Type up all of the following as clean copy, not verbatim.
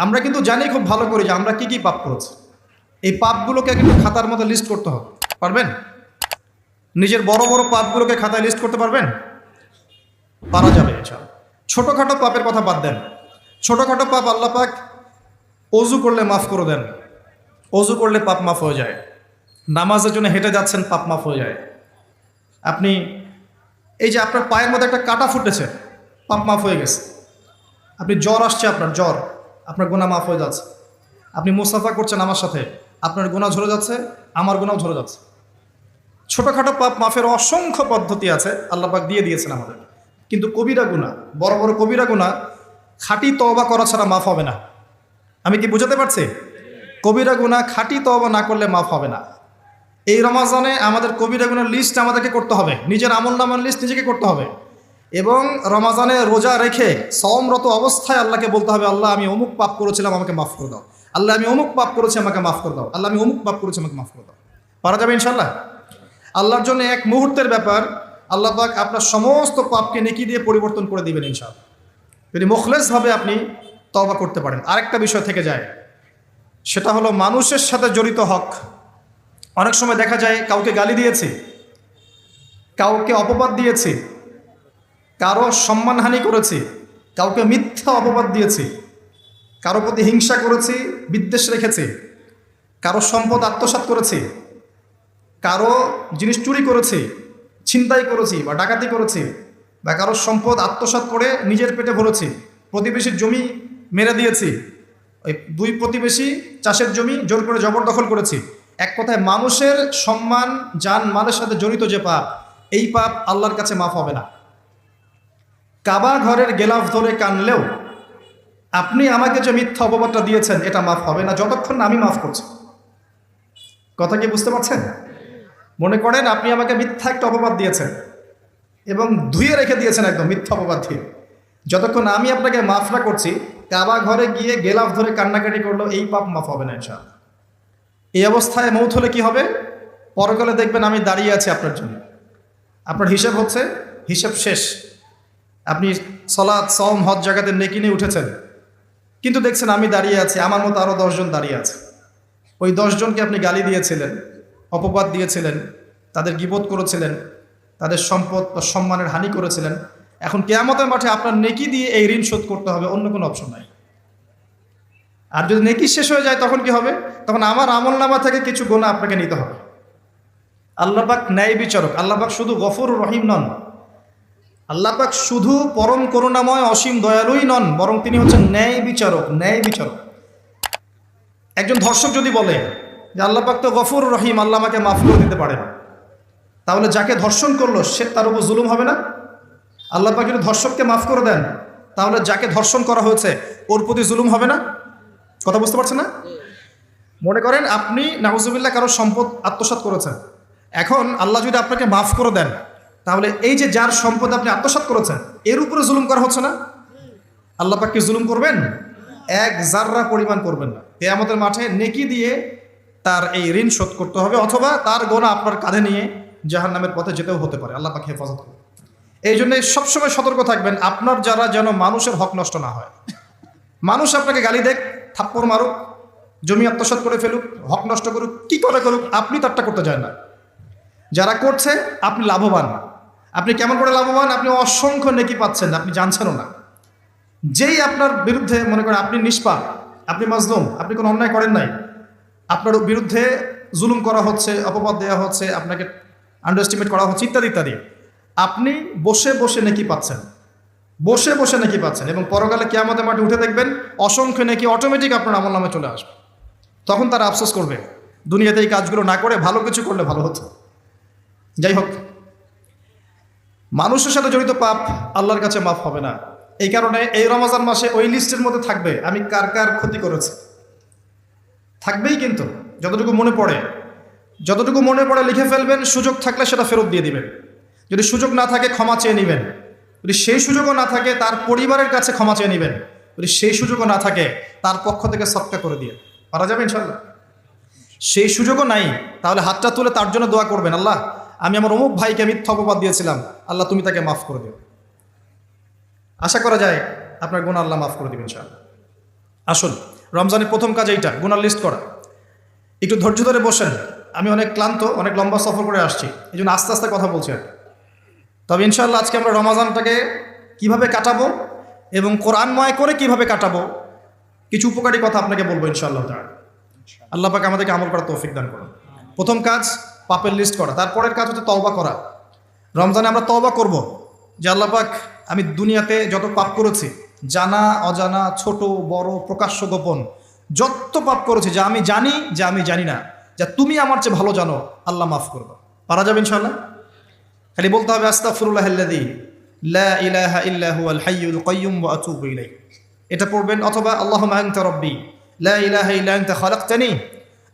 আমরা কিন্তু জানি খুব ভালো করে যে আমরা কি কি পাপ করেছি। এই পাপগুলোকে কিন্তু খাতার মধ্যে লিস্ট করতে হবে, পারবেন? নিজের বড় বড় পাপগুলোকে খাতায় লিস্ট করতে পারবেন? পারা যাবে ইনশাআল্লাহ। ছোটোখাটো পাপের কথা বাদ দেন। ছোটোখাটো পাপ আল্লাহ পাক অজু করলে মাফ করে দেন। অজু করলে পাপ মাফ হয়ে যায়। নামাজের জন্য হেঁটে যাচ্ছেন, পাপ মাফ হয়ে যায়। আপনি এই যে আপনার পায়ের মধ্যে একটা কাটা ফুটেছে, পাপ মাফ হয়ে গেছে। আপনি জ্বর আসছে, আপনার গুনাহ মাফ হয়ে যাচ্ছে। আপনি মুসাফা করছেন আমার সাথে, আপনার গুনাহ ঝরে যাচ্ছে, আমার গুনাহ ঝরে যাচ্ছে। ছোটোখাটো পাপ মাফের অসংখ্য পদ্ধতি আছে, আল্লাহ পাক দিয়ে দিয়েছেন আমাদের। কিন্তু কবিরা গুনাহ, বড় বড় কবিরা গুনাহ খাঁটি তওবা করা ছাড়া মাফ হবে না। আমি কি বুঝাতে পারছি? কবিরা গুনাহ খাঁটি তওবা না করলে মাফ হবে না। এই রমাজানে আমাদের কবিরা গুনার লিস্ট আমাদেরকে করতে হবে, নিজের আমলনামার লিস্ট নিজেকে করতে হবে। এবং রমাজানে রোজা রেখে সওমরত অবস্থায় আল্লাহকে বলতে হবে, আল্লাহ আমি অমুক পাপ করেছিলাম, আমাকে মাফ করে দাও। আল্লাহ আমি অমুক পাপ করেছি, আমাকে মাফ করে দাও। আল্লাহ আমি অমুক পাপ করেছি, আমাকে মাফ করে দাও। পারা যাবে ইনশাল্লাহ? আল্লাহর জন্য এক মুহূর্তের ব্যাপার। আল্লাহ পাক আপনার সমস্ত পাপকে নেকি দিয়ে পরিবর্তন করে দিবেন ইনশাআল্লাহ, যদি মুখলেসভাবে আপনি তওবা করতে পারেন। আরেকটা বিষয় থেকে যায়, সেটা হলো মানুষের সাথে জড়িত হক। অনেক সময় দেখা যায় কাউকে গালি দিয়েছি, কাউকে অপবাদ দিয়েছি, কারো সম্মানহানি করেছি, কাউকে মিথ্যা অপবাদ দিয়েছি, কারো প্রতি হিংসা করেছি, বিদ্বেষ রেখেছি, কারো সম্পদ আত্মসাৎ করেছি, কারো জিনিস চুরি করেছি, ছিনতাই করেছি বা ডাকাতি করেছি, বা কারো সম্পদ আত্মসাৎ করে নিজের পেটে ভরেছি, প্রতিবেশীর জমি মেরে দিয়েছি, ওই দুই প্রতিবেশী চাষের জমি জোর করে জবরদখল করেছি। এক কথায় মানুষের সম্মান জান মালের সাথে জড়িত যে পাপ, এই পাপ আল্লাহর কাছে মাফ হবে না। কাবা ঘরের গেলাফ ধরে কানলেও আপনি আমাকে যে মিথ্যা অপবাদটা দিয়েছেন, এটা মাফ হবে না যতক্ষণ না আমি মাফ করছি। কথা কি বুঝতে পারছেন? মনে করেন আপনি আমাকে মিথ্যা একটা অপবাদ দিয়েছেন এবং ধুয়ে রেখে দিয়েছেন একদম মিথ্যা অপবাদ দিয়ে। যতক্ষণ আমি আপনাকে মাফ না করছি, কাবা ঘরে গিয়ে গেলাফ ধরে কান্নাকাটি করলো, এই পাপ মাফ হবে না ইনশাআল্লাহ। এই অবস্থায় মৌত হলে কি হবে? পরকালে দেখবেন আমি দাঁড়িয়ে আছি আপনার জন্য, আপনার হিসাব হচ্ছে, হিসাব শেষ। আপনি সালাত, সওম, হজ জাকাতের নেকি নিয়ে উঠেছেন, কিন্তু দেখছেন আমি দাঁড়িয়ে আছি, আমার মতো আরও 10 জন দাঁড়িয়ে আছে। ওই 10 জনকে আপনি গালি দিয়েছিলেন, অপবাদ দিয়েছিলেন, তাদের গীবত করেছিলেন, তাদের সম্পদ বা সম্মানের হানি করেছিলেন। এখন কিয়ামতের মাঠে আপনার নেকি দিয়ে এই ঋণ শোধ করতে হবে, অন্য কোনো অপশন নাই। আর যদি নেকি শেষ হয়ে যায় তখন কি হবে? তখন আমার আমলনামা থেকে কিছু গুনাহ আপনাকে নিতে হবে। আল্লাহ পাক ন্যায় বিচারক। আল্লাহ পাক শুধু গফুর রহিম নন, আল্লাহ পাক শুধু পরম করুণাময় অসীম দয়ালুই নন, বরং তিনি হচ্ছেন ন্যায় বিচারক। ন্যায় বিচারক। একজন ধর্ষক যদি বলে যে আল্লাহ পাক তো গফুর রহিম, আল্লাহ আমাকে মাফ করে দিতে পারেন, তাহলে যাকে ধর্ষণ করলো সে তার উপর জুলুম হবে না? আল্লাহ পাক যদি ধর্ষককে মাফ করে দেন, তাহলে যাকে ধর্ষণ করা হয়েছে ওর প্রতি জুলুম হবে না? কথা বুঝতে পারছেন না? মনে করেন আপনি নাউজুবিল্লাহ কারো সম্পদ আত্মসাৎ করেছেন, এখন আল্লাহ যদি আপনাকে মাফ করে দেন, তাহলে এই যে যার সম্পদ আপনি আত্মসাৎ করেছেন এর উপরে জুলুম করা হচ্ছে না? আল্লাহ পাক কি জুলুম করবেন? এক জাররা পরিমাণ করবেন না। কিয়ামতের মাঠে নেকি দিয়ে তার এই ঋণ শোধ করতে হবে, অথবা তার গোনা আপনার কাঁধে নিয়ে জাহান্নামের পথে যেতেও হতে পারে। আল্লাহ পাক হেফাজত করবে। এই জন্য সবসময় সতর্ক থাকবেন, আপনার যারা যেন মানুষের হক নষ্ট না হয়। মানুষ আপনাকে গালি দেখ, থাপ্পড় মারুক, জমি আত্মসাৎ করে ফেলুক, হক নষ্ট করুক, কি করে করুক, আপনি তারটা করতে চান না। যারা করছে আপনি লাভবান। আপনি কেমন করে লাভবান? আপনি অসংখ্য নেকি পাচ্ছেন, আপনি জানছেনও না। যেই আপনার বিরুদ্ধে মনে করেন আপনি নিষ্পাপ, আপনি মাজলুম, আপনি কোনো অন্যায় করেন নাই, আপনার বিরুদ্ধে জুলুম করা হচ্ছে, অপবাদ দেওয়া হচ্ছে, আপনাকে আন্ডারএস্টিমেট করা হচ্ছে, ইত্যাদি ইত্যাদি, আপনি বসে বসে নেকি পাচ্ছেন, বসে বসে নেকি পাচ্ছেন। এবং পরকালে কিয়ামতের মাঠে উঠে দেখবেন অসংখ্য নেকি অটোমেটিক আপনার আমলনামায় চলে আসবে। তখন তারা আফসোস করবে, দুনিয়াতে এই কাজগুলো না করে ভালো কিছু করলে ভালো হতো। যাই হোক, মানুষের সাথে জড়িত পাপ আল্লাহর কাছে মাফ হবে না। এই কারণে এই রমজান মাসে ওই লিস্টের মধ্যে থাকবে আমি কার কার ক্ষতি করেছি, থাকবেই। কিন্তু যতটুকু মনে পড়ে লিখে ফেলবেন, সুযোগ থাকলে সেটা ফেরত দিয়ে দিবেন। যদি সুযোগ না থাকে ক্ষমা চেয়ে নেবেন, যদি সেই সুযোগও না থাকে তার পরিবারের কাছে ক্ষমা চেয়ে নেবেন, যদি সেই সুযোগও না থাকে তার পক্ষ থেকে সদকা করে দিয়ে পারা যাবে ইনশাল্লাহ। সেই সুযোগও নাই, তাহলে হাতটা তুলে তার জন্য দোয়া করবেন, আল্লাহ আমি আমার অমুক ভাইকে মিথ্যা অপবাদ দিয়েছিলাম, আল্লাহ তুমি তাকে মাফ করে দিও। আশা করা যায় আপনার গুনাহ আল্লাহ মাফ করে দিবেন ইনশাআল্লাহ। আসুন, রমজানের প্রথম কাজ এইটা, গুনার লিস্ট করা। একটু ধৈর্য ধরে বসেন। আমি অনেক ক্লান্ত, অনেক লম্বা সফর করে আসছি, এই জন্য আস্তে আস্তে কথা বলছি আর কি। তবে ইনশাআল্লাহ আজকে আমরা রমজানটাকে কিভাবে কাটাবো এবং কোরআনময় করে কিভাবে কাটাবো, কিছু উপকারী কথা আপনাকে বলবো ইনশাআল্লাহ তাআলা। আল্লাহ পাক আমাদেরকে আমল করার তৌফিক দান করুন। প্রথম কাজ পাপের লিস্ট করা, তারপরের কাজ হচ্ছে তওবা করা। রমজানে আমরা তওবা করব যে আল্লাহ পাক, আমি দুনিয়াতে যত পাপ করেছি, জানা অজানা, ছোট বড়, প্রকাশ্য গোপন, যত পাপ করেছি, যা আমি জানি, যা আমি জানি না, যা তুমি আমার চেয়ে ভালো জানো, আল্লাহ মাফ করবো। পারা যাবে ইনশাআল্লাহ? খালি বলতে হবে আস্তাগফিরুল্লাহাল্লাযী লা ইলাহা ইল্লা হুয়াল হাইয়ুল কাইয়্যুম ওয়া আতুবু ইলাইহি। এটা পড়বেন। অথবা আল্লাহুম্মা আনতা রাব্বী লা ইলাহা ইল্লা আনতা খালাকতানি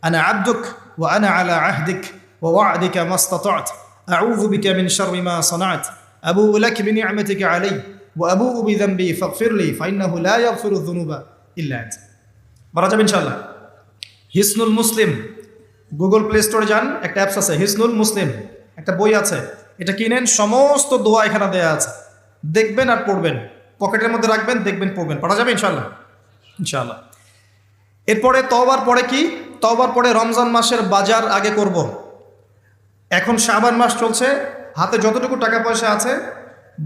আনা আবদুক ওয়া আনা আলা আহদিক ওয়া ওয়া'দিকা মাস্তাতা'তু আউযু বিকা মিন শাররি মা সানা'তু আবুউ লাক বিনি'মাতিকা আলাইয়া ওয়া আবুউ বিযানবি ফাগফিরলি ফাইন্নাহু লা ইয়াগফিরুয যুনুবা ইল্লা আনতা। পারা যাবে ইনশাআল্লাহ? হিসনুল মুসলিম, গুগল প্লে স্টোরে যান, একটা অ্যাপস আছে হিসনুল মুসলিম, একটা বই আছে, এটা কিনেন। সমস্ত দোয়া এখানে দেয়া আছে, দেখবেন আর পড়বেন, পকেটের মধ্যে রাখবেন, দেখবেন, পড়বেন। পড়া যাবে ইনশাআল্লাহ? ইনশাআল্লাহ। এরপরে তওবার পরে কি? তওবার পরে রমজান মাসের বাজার আগে করব। এখন শাবান মাস চলছে, হাতে যতটুকু টাকা পয়সা আছে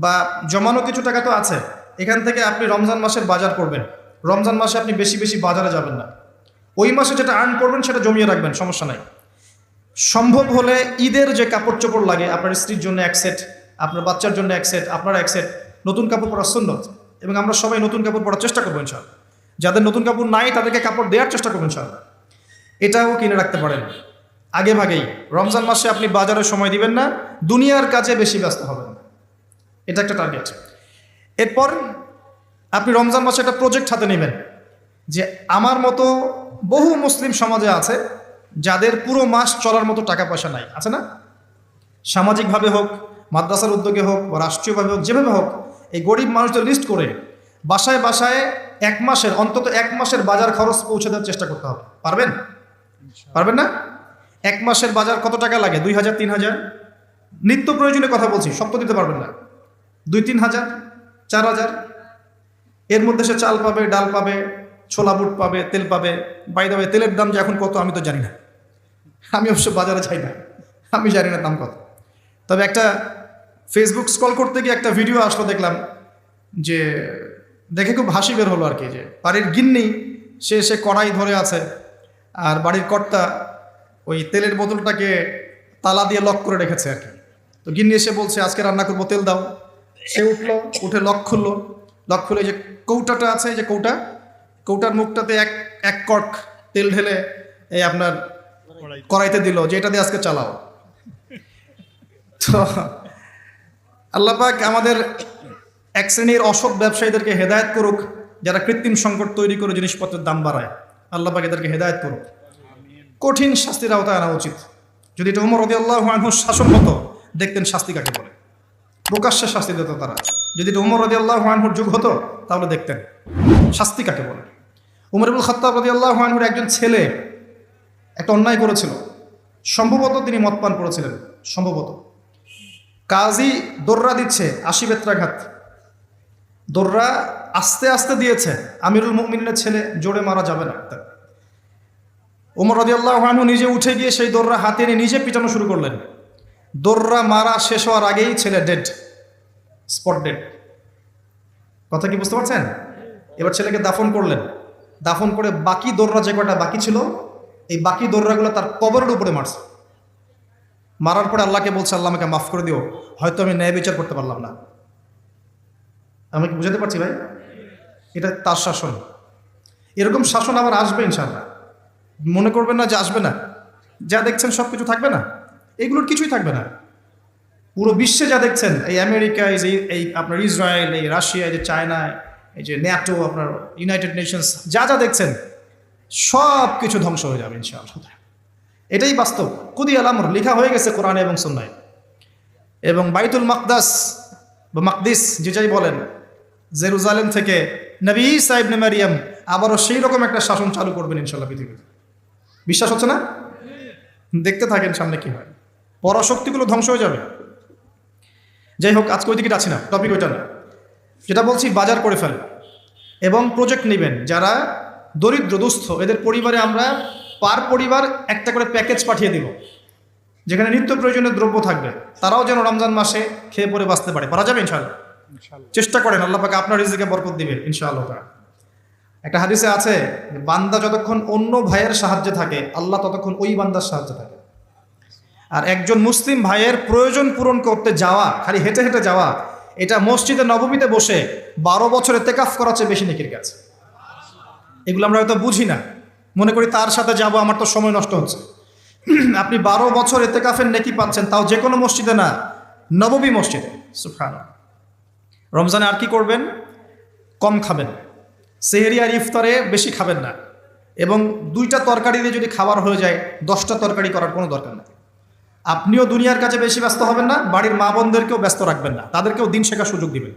বা জমানো কিছু টাকা তো আছে, এখান থেকে আপনি রমজান মাসের বাজার করবেন। রমজান মাসে আপনি বেশি বেশি বাজারে যাবেন না, ওই মাসে যেটা আর্ন করবেন সেটা জমিয়ে রাখবেন, সমস্যা নাই। সম্ভব হলে ঈদের যে কাপড় চোপড় লাগে, আপনার স্ত্রীর জন্য এক সেট, আপনার বাচ্চার জন্য এক সেট, আপনার এক সেট, নতুন কাপড় পরার সুন্নত, এবং আমরা সবাই নতুন কাপড় পরার চেষ্টা করবো ইনশাআল্লাহ। যাদের নতুন কাপড় নাই তাদেরকে কাপড় দেওয়ার চেষ্টা করবেন ইনশাআল্লাহ। এটাও কিনে রাখতে পারেন আগে ভাগেই। রমজান মাসে আপনি বাজারে সময় দিবেন না, দুনিয়ার কাজে বেশি ব্যস্ত হবেন, এটা একটা টার্গেট। এরপর আপনি রমজান মাসে একটা প্রজেক্ট হাতে নেবেন যে আমার মতো বহু মুসলিম সমাজে আছে যাদের পুরো মাস চলার মতো টাকা পয়সা নাই, আছে না? সামাজিকভাবে হোক, মাদ্রাসার উদ্যোগে হোক, বা রাষ্ট্রীয়ভাবে হোক, যেভাবে হোক, এই গরিব মানুষদের লিস্ট করে বাসায় বাসায় এক মাসের, অন্তত এক মাসের বাজার খরচ পৌঁছে দেওয়ার চেষ্টা করতে হবে। পারবেন? পারবেন না? এক মাসের বাজার কত টাকা লাগে? 2000, 3000। নিত্য প্রয়োজনীয় কথা বলছি, সব তো দিতে পারবেন না। 2-3 হাজার, 4 হাজার, এর মধ্যে সে চাল পাবে, ডাল পাবে, ছোলা বুট পাবে, তেল পাবে। বাই দ্য ওয়ে, তেলের দাম যে এখন কত আমি তো জানি না, আমি অবশ্য বাজারে যাই না, আমি জানি না দাম কত। তবে একটা ফেসবুক স্ক্রল করতে গিয়ে একটা ভিডিও আসলো, দেখলাম যে দেখে খুব হাসি বের হলো আর কি, যে বাড়ির গিন্নি সে কড়াই ধরে আছে, আর বাড়ির কর্তা ওই তেলের বোতলটাকে তালা দিয়ে লক করে রেখেছে আর কি। তো গিন্নি এসে বলছে আজকে রান্না করবো, তেল দাও। সে উঠলো, উঠে লক খুললো, লক খুলে যে কৌটাটা আছে, যে কৌটার মুখটাতে এক কর্ক তেল ঢেলে এই আপনার কড়াইতে দিল, যে এটা দিয়ে আজকে চালাও। তো আল্লাহ পাক আমাদের এক শ্রেণীর অসৎ ব্যবসায়ীদেরকে হেদায়েত করুক, যারা কৃত্রিম সংকট তৈরি করে জিনিসপত্রের দাম বাড়ায়। আল্লাহ পাক এদেরকে হেদায়েত করুক, কঠিন শাস্তির আওতায় আনা উচিত। যদি এটা ওমর রাদিয়াল্লাহু আনহুর শাসন হতো, দেখতেন শাস্তি কাকে বলে, প্রকাশ্যে শাস্তি দিত তারা। যদি এটা ওমর রাদিয়াল্লাহু আনহুর যুগ হতো, তাহলে দেখতেন শাস্তি কাকে বলে। উমর ইবনুল খাত্তাব রাদিয়াল্লাহু আনহুর একজন ছেলে একটা অন্যায় করেছিল, সম্ভবত তিনি মদ পান করেছিলেন, সম্ভবত। কাজী দোররা দিচ্ছে 80 বেত্রাঘাত, দোররা আস্তে আস্তে দিয়েছে। আমিরুল মুমিনের ছেলে, জোরে মারা যাবে না। ওমর রাদিয়াল্লাহু আনহু নিজে উঠে গিয়ে সেই দোররা হাতে নিয়ে নিজে পিটানো শুরু করলেন। দোররা মারা শেষ হওয়ার আগেই ছেলে ডেড, স্পট ডেড। কথা কি বুঝতে পারছেন? এবার ছেলেকে দাফন করলেন, দাফন করে বাকি দোররা যে কটা বাকি ছিল, এই বাকি দোররাগুলো তার কবরের উপরে মারছে। মারার পরে আল্লাহকে বলছে, আল্লাহ আমাকে মাফ করে দিও, হয়তো আমি ন্যায় বিচার করতে পারলাম না। আমি কি বুঝাতে পারছি ভাই? এটা তার শাসন। এরকম শাসন আবার আসবে ইনশাআল্লাহ, মনে করবেন না যে আসবে না। যা দেখছেন সব কিছু থাকবে না, এগুলোর কিছুই থাকবে না। পুরো বিশ্বে যা দেখছেন, এই আমেরিকা, এই আপনার ইসরায়েল, এই রাশিয়া, এই যে চায়না, এই যে ন্যাটো, আপনার ইউনাইটেড নেশনস, যা দেখছেন সব কিছু ধ্বংস হয়ে যাবে ইনশাআল্লাহ। এটাই বাস্তব, কুদিয়াল আমর, লেখা হয়ে গেছে কোরআনে এবং সুন্নায়। এবং বাইতুল মাকদাস বা মাকদিস যেটাই বলেন, জেরুজালেম থেকে নবী ঈসা ইবনে মারইয়াম আবারও সেই রকম একটা শাসন চালু করবেন ইনশাআল্লাহ পৃথিবীতে। বিশ্বাস হচ্ছে না? দেখতে থাকেন সামনে কি হয়। পরাশক্তিগুলো ধ্বংস হয়ে যাবে। যাই হোক, আজকে ওই দিকে যাচ্ছি না, টপিক ওইটা না। যেটা বলছি, বাজার করে ফেলেন এবং প্রজেক্ট নেবেন। যারা দরিদ্র দুস্থ এদের পরিবারে আমরা পার পরিবার একটা করে প্যাকেজ পাঠিয়ে দিব, যেখানে নিত্য প্রয়োজনীয় দ্রব্য থাকবে, তারাও যেন রমজান মাসে খেয়ে পরে বাঁচতে পারে। পারা যাবে ইনশাআল্লাহ? চেষ্টা করেন, আল্লাহ পাক আপনার রিজিকে বরকত দিবেন ইনশাআল্লাহ। একটা হাদিসে আছে, বান্দা যতক্ষণ অন্য ভাইয়ের সাহায্যে থাকে, আল্লাহ ততক্ষণ ওই বান্দার সাহায্যে থাকে। আর একজন মুসলিম ভাইয়ের প্রয়োজন পূরণ করতে যাওয়া, খালি হেঁটে হেঁটে যাওয়া, এটা মসজিদে নববীতে বসে 12 বছর ইতিকাফ করার চেয়ে বেশি নেকির কাজ। এগুলো আমরা হয়তো বুঝি না, মনে করি তার সাথে যাব, আমার তো সময় নষ্ট হচ্ছে। আপনি 12 বছর ইতিকাফের নেকি পাচ্ছেন, তাও যে কোনো মসজিদে না, নববী মসজিদে। সুবহানাল্লাহ। রমজানে আর কি করবেন? কম খাবেন, সেহরি আর ইফতারে বেশি খাবেন না, এবং 2টা তরকারি দিয়ে যদি খাবার হয়ে যায় 10টা তরকারি করার কোনো দরকার নেই। আপনিও দুনিয়ার কাছে বেশি ব্যস্ত হবেন না, বাড়ির মা বোনদেরকেও ব্যস্ত রাখবেন না, তাদেরকেও দিন শেখার সুযোগ দিবেন।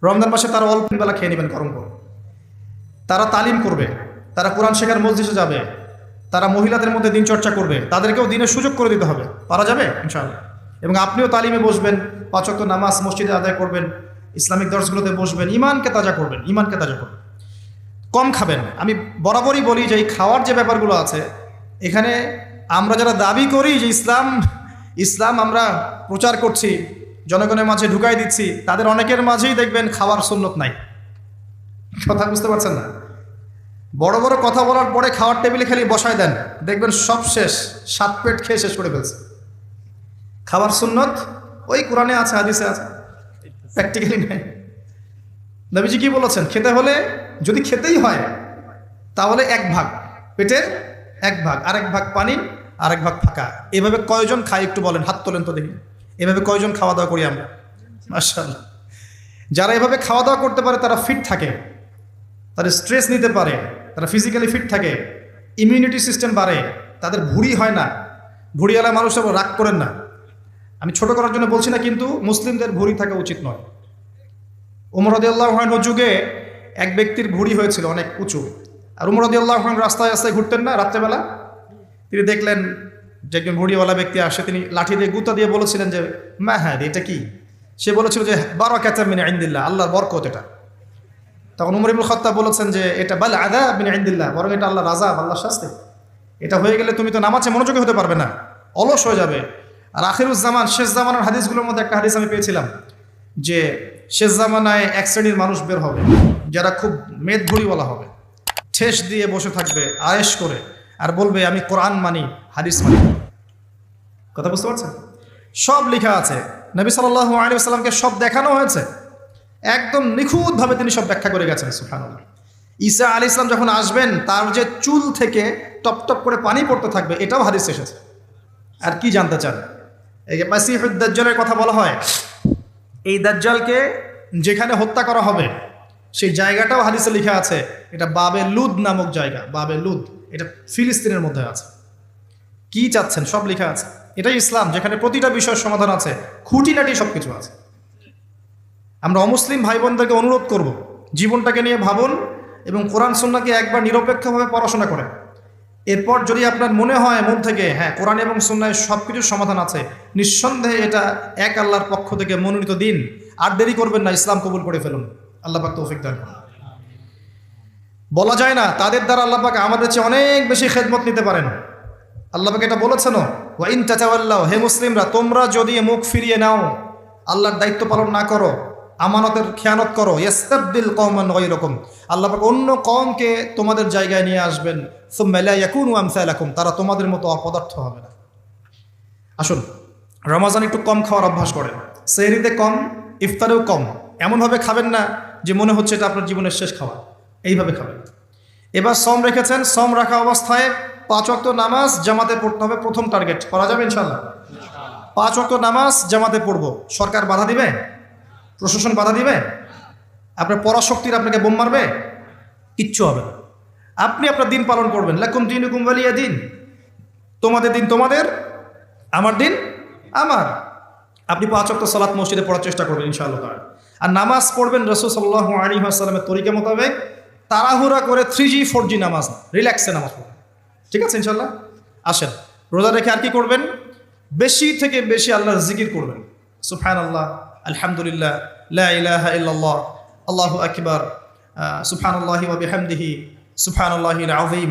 রমজান মাসে তারা অল্প বেলা খেয়ে নেবেন গরম করে, তারা তালিম করবে, তারা কোরআন শেখার মসজিদে যাবে, তারা মহিলাদের মধ্যে দিন চর্চা করবে, তাদেরকেও দিনের সুযোগ করে দিতে হবে। পারা যাবে ইনশাআল্লাহ? এবং আপনিও তালিমে বসবেন, 5 ওয়াক্ত নামাজ মসজিদে আদায় করবেন, ইসলামিক দর্শগুলোতে বসবেন, ইমানকে তাজা করবেন, ইমানকে তাজা করবেন। কম খাবেন। আমি বরাবরই বলি যে এই খাওয়ার যে ব্যাপারগুলো আছে, এখানে আমরা যারা দাবি করি যে ইসলাম আমরা প্রচার করছি, জনগণের মাঝে ঢুকাই দিচ্ছি, তাদের অনেকের মাঝেই দেখবেন খাওয়ার সুন্নত নাই। কথা বুঝতে পারছেন না? বড় বড় কথা বলার পরে খাওয়ার টেবিলে খালি বসায় দেন, দেখবেন সব শেষ, 7 পেট খেয়ে শেষ করে ফেলছে। খাওয়ার সুন্নত ওই কোরআনে আছে, হাদিসে আছে, প্র্যাকটিক্যালি নেই। নবীজি কি বলেছেন? খেতে হলে, যদি খেতেই হয় তাহলে 1 ভাগ পেটের 1 ভাগ, আরেক ভাগ পানি, আরেক ভাগ ফাঁকা। এভাবে কয়জন খাই একটু বলেন, হাত তোলেন তো দেখি। এভাবে কয়জন খাওয়া দাওয়া করি আমরা? মাশাআল্লাহ। যারা এভাবে খাওয়া দাওয়া করতে পারে তারা ফিট থাকে, তারা স্ট্রেস নিতে পারে, তারা ফিজিক্যালি ফিট থাকে, ইমিউনিটি সিস্টেম বাড়ে, তাদের ভুঁড়ি হয় না। ভুঁড়িওয়ালা মানুষরা রাগ করেন না, আমি ছোট করার জন্য বলছি না, কিন্তু মুসলিমদের ভুঁড়ি থাকা উচিত নয়। ওমর রাদিয়াল্লাহু আনহু যুগে এক ব্যক্তির ভুঁড়ি হয়েছিল অনেক উঁচু, আর ওমর রাদিয়াল্লাহু আনহু রাস্তায় রাস্তায় ঘুরতেন না রাত্রেবেলা। তিনি দেখলেন যে একজন ভুঁড়িওয়ালা ব্যক্তি আসে, তিনি লাঠি দিয়ে গুঁতা দিয়ে বলেছিলেন যে মা হ্যাঁ এটা কি? সে বলেছিল যে বারাকাতুম মিন ইনদিল্লাহ, আল্লাহর বরকত এটা। তখন উমর ইবনে খাত্তাব বলেছেন যে এটা বাল আযাব মিন ইনদিল্লাহ, বরং এটা আল্লাহর আযাব, আল্লাহর শাস্তি। এটা হয়ে গেলে তুমি তো নামাজে মনোযোগী হতে পারবে না, অলস হয়ে যাবে। আর আখিরুজ জামান, শেষ জামানার হাদিসগুলোর মধ্যে একটা হাদিস আমি পেয়েছিলাম যে শেষ জামানায় 1 শ্রেণীর মানুষ বের হবে, যারা খুব মেদ ভুঁড়িওয়ালা হবে, ঠেস দিয়ে বসে থাকবে আয়েশ করে, আর বলবে আমি কোরআন মানি, হাদিস মানি। কথা বুঝতে পারছেন? সব লেখা আছে, নবী সাল্লাল্লাহু আলাইহি ওয়াসাল্লামকে সব দেখানো হয়েছে, একদম নিখুঁতভাবে তিনি সব ব্যাখ্যা করে গেছেন। সুবহানাল্লাহ। ঈসা আলাইহিস সালাম যখন আসবেন, তার যে চুল থেকে টপ টপ করে পানি পড়তে থাকবে, এটাও হাদিসে এসেছে। আর কি জানতে চান? এই যে মাসিহুদ দাজ্জালের কথা বলা হয়, এই দাজ্জালকে যেখানে হত্যা করা হবে সেই জায়গাটাও হাদিসে লেখা আছে, এটা বাবে লুদ নামক জায়গা। বাবে লুদ, এটা ফিলিস্তিনের মধ্যে আছে। কি চাচ্ছেন? সব লেখা আছে। এটাই ইসলাম, যেখানে প্রতিটা বিষয়ের সমাধান আছে, খুঁটিনাটি সব কিছু আছে। আমরা অমুসলিম ভাই বোনদেরকে অনুরোধ করব, জীবনটাকে নিয়ে ভাবুন এবং কোরআন সুন্নাহকে একবার নিরপেক্ষভাবে পড়াশোনা করেন। এরপর যদি আপনার মনে হয় মন থেকে হ্যাঁ কোরআন এবং সুন্নাহের সব কিছুর সমাধান আছে, নিঃসন্দেহে এটা এক আল্লাহর পক্ষ থেকে মনোনীত দিন, আর দেরি করবেন না, ইসলাম কবুল করে ফেলুন। আল্লাহ পাক তৌফিক দান করুন। বলা যায় না তাদের দ্বারা আল্লাহ পাক আমাদের চেয়ে অনেক বেশি খেদমত নিতে পারেন। আল্লাহ পাক এটা বলেছেন, ওয়া ইন তাতাওয়াল্লাউ, হে মুসলিমরা তোমরা যদি মুখ ফিরিয়ে নাও, আল্লাহর দায়িত্ব পালন না করো, আমানতের খেয়ানত করো, ইয়াস্তাবদিল কওমান গায়রাকুম, আল্লাহ পাক অন্য কওমকে তোমাদের জায়গায় নিয়ে আসবেন, সুম্মা লা ইয়াকুনু আমসালাকুম, তারা তোমাদের মতো অপদার্থ হবে না। আসুন রমজান একটু কম খাওয়ার অভ্যাস করেন, সেহরিতে কম, ইফতারেও কম। এমনভাবে খাবেন না যে মনে হচ্ছে এটা আপনার জীবনের শেষ খাওয়া, এইভাবে খাবেন। এবার সম রেখেছেন, সম রাখা অবস্থায় 5 ওয়াক্ত নামাজ জামাতে পড়তে হবে, প্রথম টার্গেট। করা যাবে ইনশাআল্লাহ? 5 ওয়াক্ত নামাজ জামাতে পড়বো। সরকার বাধা দিবে? প্রশাসন বাধা দিবে? আপনার পরাশক্তির আপনাকে বোম মারবে? কিচ্ছু হবে না। আপনি আপনার দিন পালন করবেন। লাকুম দীনুকুম ওয়ালিয়া দিন, তোমাদের দিন তোমাদের, আমার দিন আমার। আপনি 5 ওয়াক্ত সালাত মসজিদে পড়ার চেষ্টা করবেন ইনশাআল্লাহ। আর নামাজ পড়বেন রাসূল সাল্লাল্লাহু আলাইহি ওয়াসাল্লামের তরিকা মোতাবেক, তাড়াহুড়া করে 3G 4G নামাজ না, রিল্যাক্সে নামাজ পড়বেন। ঠিক আছে ইনশাআল্লাহ? আসেন, রোজা রেখে আর কি করবেন? বেশি থেকে বেশি আল্লাহর জিকির করবেন। সুবহানাল্লাহ, আলহামদুলিল্লাহ, লা ইলাহা ইল্লাল্লাহ, আল্লাহু আকবার, সুবহানাল্লাহি ওয়া বিহামদিহি, সুবহানাল্লাহিল আযীম,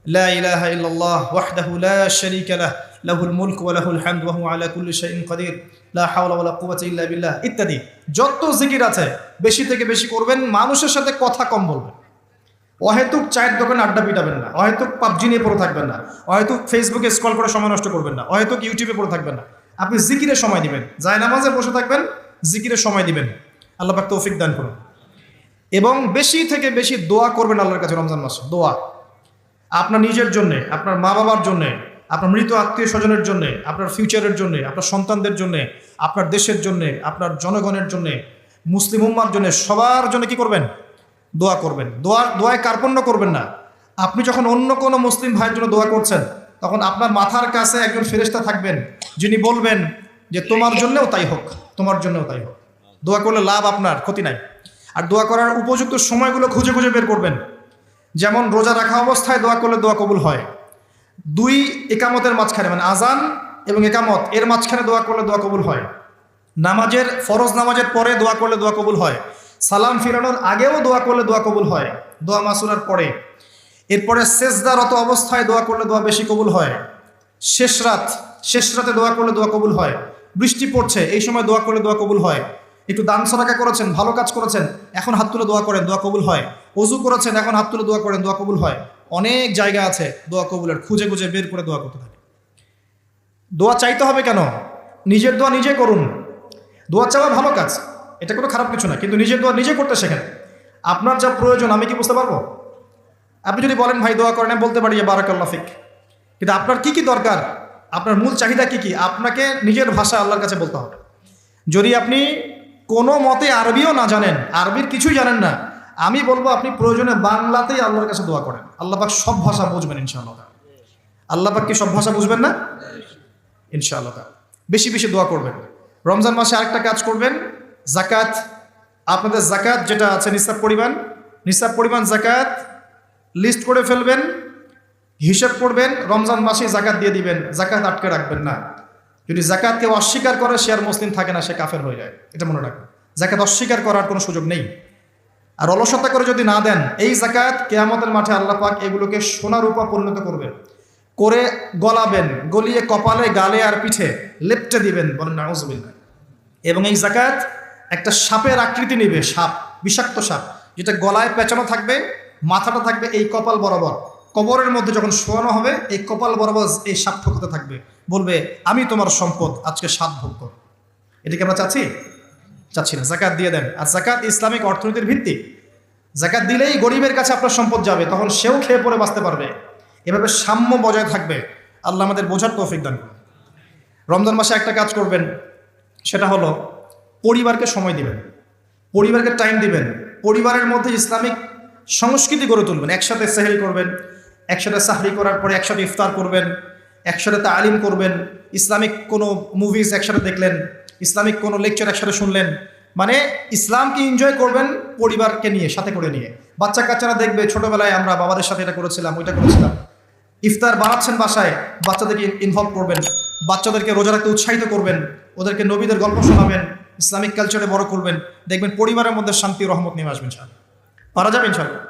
লা ইলাহা ইল্লাল্লাহ ওয়াহদাহু লা শারীকা লাহ, লাহুল মুলক ওয়া লাহুল হামদ ওয়া হুয়া আলা কুল্লি শাইইন কাদির, লা হাওলা ওয়া লা কুওয়াতা ইল্লা বিল্লাহ ইত্যাদি যত জিকির আছে বেশি থেকে বেশি করবেন। মানুষের সাথে কথা কম বলবেন, অহেতুক চায়ের দোকানে আড্ডা পিটাবেন না, অহেতুক পাবজি নিয়ে পড়ে থাকবেন না, অহেতুক ফেসবুকে স্ক্রল করে সময় নষ্ট করবেন না, অহেতুক ইউটিউবে পড়ে থাকবেন না। আপনি জিকিরে সময় দিবেন, জায়নামাজে বসে থাকবেন, জিকিরে সময় দিবেন। আল্লাহ পাক তৌফিক দান করুন। এবং বেশি থেকে বেশি দোয়া করবেন আল্লাহর কাছে রমজান মাসে। দোয়া আপনার নিজের জন্যে, আপনার মা বাবার জন্যে, আপনার মৃত আত্মীয় স্বজনের জন্যে, আপনার ফিউচারের জন্যে, আপনার সন্তানদের জন্যে, আপনার দেশের জন্যে, আপনার জনগণের জন্যে, মুসলিম উম্মার জন্যে, সবার জন্য কি করবেন? দোয়া করবেন। দোয়ায় কার্পণ্য করবেন না। আপনি যখন অন্য কোনো মুসলিম ভাইয়ের জন্য দোয়া করছেন, তখন আপনার মাথার কাছে একজন ফেরেশতা থাকবেন, যিনি বলবেন যে তোমার জন্যও তাই হোক, তোমার জন্যও তাই হোক। দোয়া করলে লাভ, আপনার ক্ষতি নাই। আর দোয়া করার উপযুক্ত সময়গুলো খুঁজে খুঁজে বের করবেন। যেমন রোজা রাখা অবস্থায় দোয়া করলে দোয়া কবুল হয়। 2 একামতের মাঝখানে, মানে আজান এবং একামত এর মাঝখানে দোয়া করলে দোয়া কবুল হয়। নামাজের, ফরজ নামাজের পরে দোয়া করলে দোয়া কবুল হয়। সালাম ফিরানোর আগেও দোয়া করলে দোয়া কবুল হয়, দোয়া মাসুরার পরে। এরপরে সেজদারত অবস্থায় দোয়া করলে দোয়া বেশি কবুল হয়। শেষ রাতে দোয়া করলে দোয়া কবুল হয়। বৃষ্টি পড়ছে, এই সময় দোয়া করলে দোয়া কবুল হয়। একটু দান সদকা করেছেন, ভালো কাজ করেছেন, এখন হাত তুলে দোয়া করেন, দোয়া কবুল হয়। ওযু করেছেন, এখন হাত তুলে দোয়া করেন, দোয়া কবুল হয়। অনেক জায়গা আছে দোয়া কবুলের, খুঁজে খুঁজে বের করে দোয়া করতে থাকে। দোয়া চাইতে হবে কেন? নিজের দোয়া নিজে করুন। দোয়া চাওয়া ভালো কাজ, এটা কোনো খারাপ কিছু না, কিন্তু নিজের দোয়া নিজে করতে শেখেন। আপনার যা প্রয়োজন আমি কি বুঝতে পারবো? আপনি যদি বলেন ভাই দোয়া করেন, আমি বলতে পারি যে বারাকাল্লাহ ফিক, কিন্তু আপনার কি কি দরকার, আপনার মূল চাহিদা কি কি, আপনাকে নিজের ভাষা আল্লাহর কাছে বলতে হবে। যদি আপনি কোনো মতে আরবিও না জানেন, আরবির কিছুই জানেন না, আমি বলবো আপনি প্রয়োজনে বাংলাতেই আল্লাহর কাছে দোয়া করেন। আল্লাহ পাক সব ভাষা বুঝবেন ইনশাআল্লাহ। আল্লাহ পাক কি সব ভাষা বুঝবেন না? ইনশাআল্লাহ। বেশি বেশি দোয়া করবেন। রমজান মাসে আরেকটা কাজ করবেন, জাকাত। আপনাদের জাকাত যেটা আছে নিসাব পরিমাণ জাকাত লিস্ট করে ফেলবেন, হিসাব করবেন, রমজান মাসে জাকাত দিয়ে দিবেন। জাকাত আটকে রাখবেন না। যদি জাকাত কেউ অস্বীকার করে, সে আর মুসলিম থাকে না, সে কাফের হয়ে যায়। এটা মনে রাখবেন, জাকাত অস্বীকার করার কোনো সুযোগ নেই। আর অলসতা করে যদি না দেন, এই জাকাত কিয়ামতের মাঠে আল্লাহ পাক এগুলোকে সোনা রূপা পরিণত করবেন, করে গলাবেন, গলিয়ে কপালে, গালে আর পিঠে লেপটে দিবেন, বলেন নাউজুবিল্লাহ। এবং এই জাকাত একটা সাপের আকৃতি নেবে, সাপ, বিষাক্ত সাপ, যেটা গলায় পেঁচানো থাকবে, মাথাটা থাকবে এই কপাল বরাবর। কবরের মধ্যে যখন শোয়ানো হবে, এই কপাল বরাবর এই সাপ ঠোকাতে থাকবে, বলবে আমি তোমার সম্পদ, আজকে স্বাদ ভোগ করো। এটাকে আমরা চাচ্ছি না। জাকাত দিয়ে দেন। আর জাকাত ইসলামিক অর্থনীতির ভিত্তি। জাকাত দিলেই গরিবের কাছে আপনার সম্পদ যাবে, তখন সেও খেয়ে পরে বাঁচতে পারবে। এভাবে সাম্য বজায় থাকবে। আল্লাহ আমাদের বোঝার তৌফিক দান করুন। রমজান মাসে একটা কাজ করবেন, সেটা হলো পরিবারকে সময় দিবেন, পরিবারকে টাইম দিবেন। পরিবারের মধ্যে ইসলামিক সংস্কৃতি গড়ে তুলবেন। একসাথে সেহেল করবেন, একসাথে সাহরি করার পরে একসাথে ইফতার করবেন, একসাথে তালিম করবেন, ইসলামিক কোনো মুভিজ একসাথে দেখলেন, ইসলামিক কোনো লেকচার একসাথে শুনলেন। মানে ইসলামকে এনজয় করবেন পরিবারকে নিয়ে, সাথে করে নিয়ে। বাচ্চা কাচ্চারা দেখবে ছোটোবেলায় আমরা বাবাদের সাথে এটা করেছিলাম, ওইটা করেছিলাম। ইফতার বানাচ্ছেন বাসায়, বাচ্চাদেরকে ইনভলভ করবেন, বাচ্চাদেরকে রোজা রাখতে উৎসাহিত করবেন, ওদেরকে নবীদের গল্প শোনাবেন, ইসলামিক কালচারে বড় করবেন। দেখবেন পরিবারের মধ্যে শান্তি রহমত নেমে আসবেন, পারা যাবে ইনশাআল্লাহ।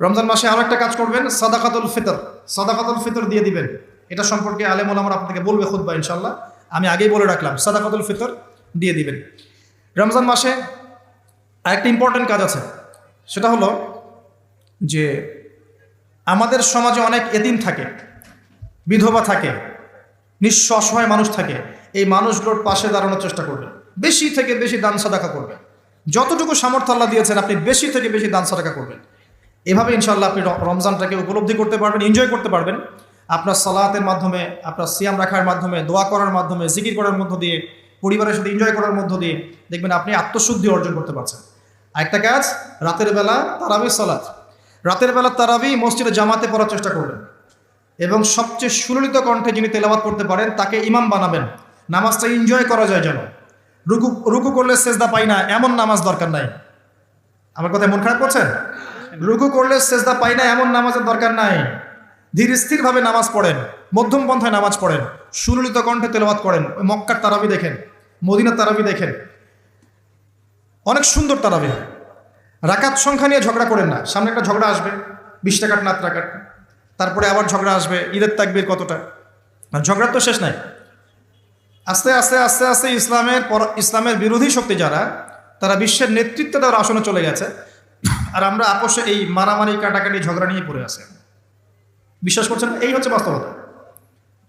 রমজান মাসে আরো একটা কাজ করবেন, সাদাকাতুল ফিতর দিয়ে দিবেন। এটা সম্পর্কে আলেম ওলামারা আপনাদেরকে বলবে খুতবা ইনশাআল্লাহ, আমি আগেই বলে রাখলাম, সাদাকাতুল ফিতর দিয়ে দিবেন। রমজান মাসে আরেকটা ইম্পর্টেন্ট কাজ আছে, সেটা হলো যে আমাদের সমাজে অনেক এতিম থাকে, বিধবা থাকে, নিঃস্ব অসহায় মানুষ থাকে। এই মানুষগুলোর পাশে দাঁড়ানোর চেষ্টা করবেন, বেশি থেকে বেশি দান সাদাকা করবেন। যতটুকু সামর্থ্য আল্লাহ দিয়েছেন আপনি বেশি থেকে বেশি দান সাদাকা করবেন। এভাবে ইনশাআল্লাহ আপনি রমজানটাকে উপলব্ধি করতে পারবেন, এনজয় করতে পারবেন। আপনার সালাতের মাধ্যমে, আপনার সিয়াম রাখার মাধ্যমে, দোয়া করার মাধ্যমে, জিকির করার মধ্য দিয়ে, পরিবারের সাথে এনজয় করার মধ্য দিয়ে দেখবেন আপনি আত্মশুদ্ধি অর্জন করতে পারছেন। আরেকটা কাজ, রাতের বেলা তারাবি সালাত। রাতের বেলা তারাবি মসজিদে জামাতে পড়ার চেষ্টা করবেন, এবং সবচেয়ে সুললিত কণ্ঠে যিনি তেলাওয়াত করতে পারেন তাকে ইমাম বানাবেন। নামাজটা এনজয় করা যায় যেন। রুকু করলে সেজদা পাই না এমন নামাজ দরকার নাই। আমার কথায় মন খারাপ করছেন? রুকু করলে সেজদা পাই না এমন নামাজের দরকার নাই। ধীর স্থিরভাবে নামাজ পড়েন, মধ্যম পন্থায় নামাজ পড়েন, সুললিত কণ্ঠে তেলাওয়াত করেন। ওই মক্কার তারাবি দেখেন, মদিনার তারাবি দেখেন, অনেক সুন্দর তারাবি। রাকাত সংখ্যা নিয়ে ঝগড়া করেন না, সামনে একটা ঝগড়া আসবে, 20 টাকার নাত রাখার, তারপরে আবার ঝগড়া আসবে, ঈদের তাকবীর কতটা, আর ঝগড়ার তো শেষ নাই। আস্তে আস্তে আস্তে আস্তে ইসলামের বিরোধী শক্তি যারা, তারা বিশ্বের নেতৃত্ব দেওয়ার আসনে চলে গেছে, আর আমরা আপোষে এই মারামারি কাটাকাটি ঝগড়া নিয়ে পড়ে আছে। বিশ্বাস করছেন? এই হচ্ছে বাস্তবতা।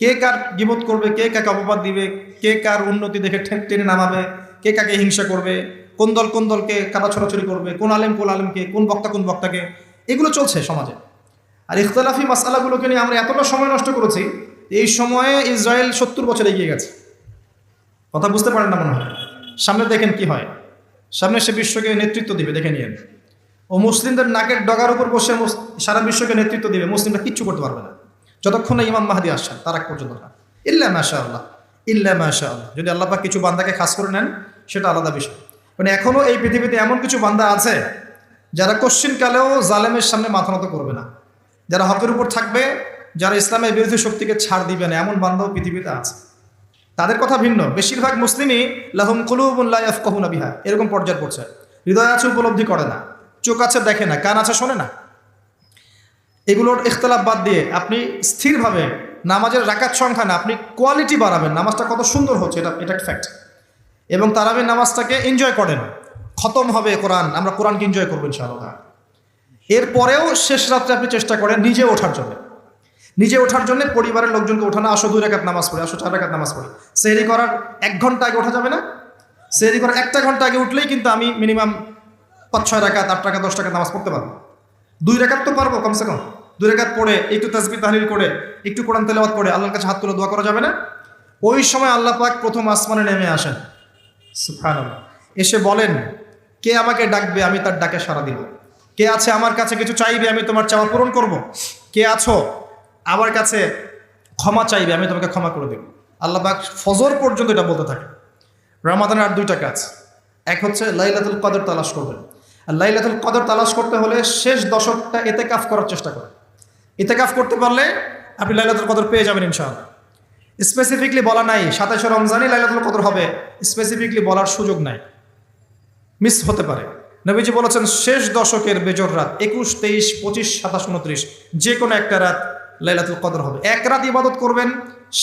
কে কার গীবত করবে, কে কাকে অপবাদ দিবে, কে কার উন্নতি দেখে টেনে নামাবে, কে কাকে হিংসা করবে, কোন দল কোন দলকে কাটা ছড়াছড়ি করবে, কোন আলেমকে, কোন বক্তাকে, এগুলো চলছে সমাজে। আর ইখতিলাফি মাসআলাগুলোকে নিয়ে আমরা এতটা সময় নষ্ট করেছি, এই সময়ে ইসরায়েল 70 বছর এগিয়ে গেছে। কথা বুঝতে পারেন না মনে হয়? সামনে দেখেন কি হয়, সামনে সে বিশ্বকে নেতৃত্ব দিবে, দেখে নিয়েন। ও মুসলিমদের নাকের ডগার উপর বসে সারা বিশ্বকে নেতৃত্ব দিবে, মুসলিমরা কিচ্ছু করতে পারবে না যতক্ষণ না ইমাম মাহদি আসছেন, তার আগ পর্যন্ত না। ইল্লা মাশাআল্লাহ, ইল্লা মাশাআল্লাহ, যদি আল্লাহ পাক কিছু বান্দাকে খাস করে নেন সেটা আলাদা বিষয়। মানে এখনো এই পৃথিবীতে এমন কিছু বান্দা আছে যারা কশ্চিনকালেও জালেমের সামনে মাথা নত করবে না, যারা হকের উপর থাকবে, যারা ইসলামের বিরোধী শক্তিকে ছাড় দিবে না, এমন বান্দাও পৃথিবীতে আছে। তাদের কথা ভিন্ন। বেশিরভাগ মুসলিমই লাহুম কুলুবুন লা ইয়াফকাহুনা বিহা, এরকম পর্যায়ে পড়ছে। হৃদয় আছে, উপলব্ধি করে না, চোখ আছে দেখে না, কান আছে শোনে না। এগুলোর ইখতিলাফ বাদ দিয়ে আপনি স্থিরভাবে নামাজের রাকাত সংখ্যা না, আপনি কোয়ালিটি বাড়াবেন, নামাজটা কত সুন্দর হচ্ছে এটা ফ্যাক্ট। এবং তারাবির নামাজটাকে এনজয় করেন, খতম হবে কোরআন, আমরা কোরআনকে এনজয় করবো ইনশাআল্লাহ। এরপরেও শেষ রাত্রে আপনি চেষ্টা করেন নিজে ওঠার জন্য পরিবারের লোকজনকে ওঠানো, আসো 2 রাকাত নামাজ পড়ি, আসো 4 রাকাত নামাজ পড়ি। সেহরি করার 1 ঘন্টা আগে ওঠা যাবে না? সেহরি করার 1 ঘন্টা আগে উঠলেই কিন্তু আমি মিনিমাম 5-6 রাকাত, 8 রাকাত, 10 রাকাত নামাজ পড়তে পারবো। 2 রাকাত তো পারবো কমসে কম। 2 রাকাত পড়ে একটু তাসবিহ তাহলিল করে, একটু কোরআন তেলাওয়াত করে আল্লাহর কাছে হাত তুলে দোয়া করা যাবে না? ওই সময় আল্লাহ পাক প্রথম আসমানে নেমে আসেন, সুবহানাল্লাহ, এসে বলেন, কে আমাকে ডাকবে, আমি তার ডাকে সাড়া দিব। কে আছে আমার কাছে কিছু চাইবে, আমি তোমার চাওয়া পূরণ করব। কে আছো আমার কাছে ক্ষমা চাইবে, আমি তোমাকে ক্ষমা করে দেব। আল্লাহ পাক ফজর পর্যন্ত এটা বলতে থাকে। রমাদানের আর 2টা কাজ, এক হচ্ছে লাইলাতুল কদর তালাশ করবেন। আর লাইলাতুল কদর তালাশ করতে হলে শেষ দশকটা ইতিকাফ করার চেষ্টা করেন। ইতিকাফ করতে পারলে আপনি লাইলাতুল কদর পেয়ে যাবেন ইনশাআল্লাহ। স্পেসিফিকলি বলা নাই 27 রমজানই লাইলাতুল কদর হবে, স্পেসিফিকলি বলার সুযোগ নাই, মিস হতে পারে। নবীজি বলেছেন শেষ দশকের বেজর রাত 21, 23, 25, 27, 29 যে কোনো একটা রাত লাইলাতুল কদর হবে। এক রাত ইবাদত করবেন,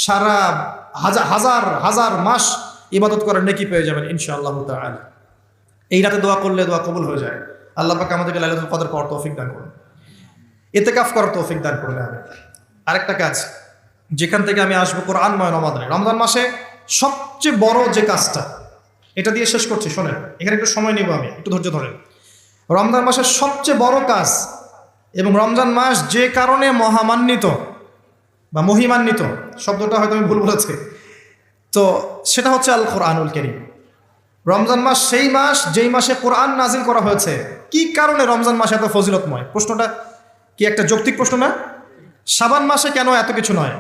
সারা হাজার মাস ইবাদত করার নেকি পেয়ে যাবেন ইনশাআল্লাহ তাআলা। এই রাতে দোয়া করলে দোয়া কবুল হয়ে যায়। আল্লাহ পাক আমাদেরকে লাইলাতুল কদর পাওয়ার তৌফিক দান করুন, ইতিকাফ করার তৌফিক দান করুন। আরেকটা কাজ যেখান থেকে আমি আসবো, কোরআনময় রমজান মাসে সবচেয়ে বড় যে কাজটা, এটা দিয়ে শেষ করছি, শোনেন, এখানে একটু সময় নেব, আমি একটু ধৈর্য ধরেন। রমজান মাসের সবচেয়ে বড় কাজ, এবং রমজান মাস যে কারণে মহামান্বিত বা মহিমান্বিত, শব্দটা হয়তো আমি ভুল বলেছি, তো সেটা হচ্ছে আল কোরআনুল কারীম। রমজান মাস সেই মাস যেই মাসে কোরআন নাজিল করা হয়েছে। কি কারণে রমজান মাস এত ফজিলতময়? প্রশ্নটা কি একটা যৌক্তিক প্রশ্ন না? শাবান মাসে কেন এত কিছু নয়,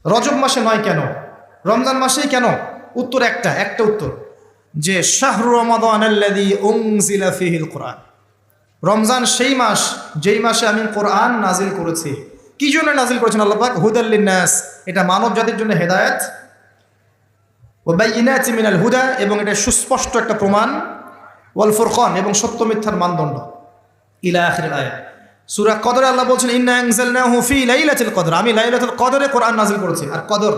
রজব মাসে নয় কেন, রমজান মাসেই কেন? উত্তর একটা উত্তর, যে শাহরু রমাদানাল্লাযী উনজিলা ফীহিল কোরআন। রমজান সেই মাস যেই মাসে আমি কোরআন নাজিল করেছি। কি জন্য নাজিল করেছেন আল্লাহ পাক? হুদাল লিন্নাস, এটা মানব জাতির জন্য হেদায়েত, ওয়া বাইয়িনাতিন মিনাল হুদা, এবং এটা সুস্পষ্ট একটা প্রমাণ, ওয়াল ফুরকান, এবং সত্য মিথ্যার মানদণ্ড, ইলা আখিরিল আয়াত। সূরা কদরে আল্লাহ বলছেন ইন্না আনজালনাহু ফি লাইলাতুল কদর, আমি লাইলাতুল কদরে কোরআন নাজিল করেছি। আর কদর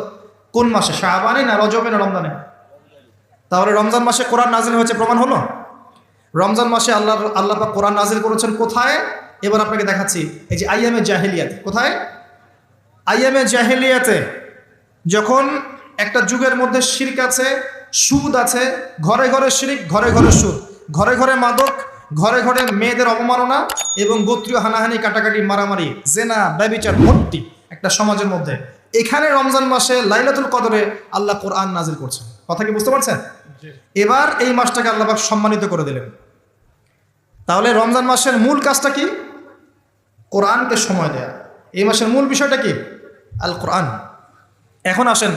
কোন মাসে? শাবানে না রজবে না রমজানে? তাহলে রমজান মাসে কোরআন নাজিল হয়েছে, প্রমাণ হলো। রমজান মাসে আল্লাহ পাক কোরআন নাজিল করেছেন কোথায়? এবার আপনাকে দেখাচ্ছি। এই যে আইয়ামে জাহেলিয়াতে। কোথায়? আইয়ামে জাহেলিয়াতে, যখন একটা যুগের মধ্যে শিরক আছে, সুদ আছে, ঘরে ঘরে শিরক, ঘরে ঘরে সুদ, ঘরে ঘরে মাদক, ঘরে ঘরে মেয়েদের অবমাননা এবং গোত্রীয় হানাহানি, কাটাকাটি, মারামারি, জেনা, ব্যভিচার ভর্তি একটা সমাজের মধ্যে। এখানে রমজান মাসে লাইলাতুল কদরে আল্লাহ কোরআন নাজিল করছেন। কথা কি বুঝতে পারছেন? এবার এই মাসটাকে আল্লাহ পাক সম্মানিত করে দিলেন। তাহলে রমজান মাসের মূল কাজটা কি? কোরআনকে সময় দেয়া। এই মাসের মূল বিষয়টা কি? আল কোরআন। এখন আসেন,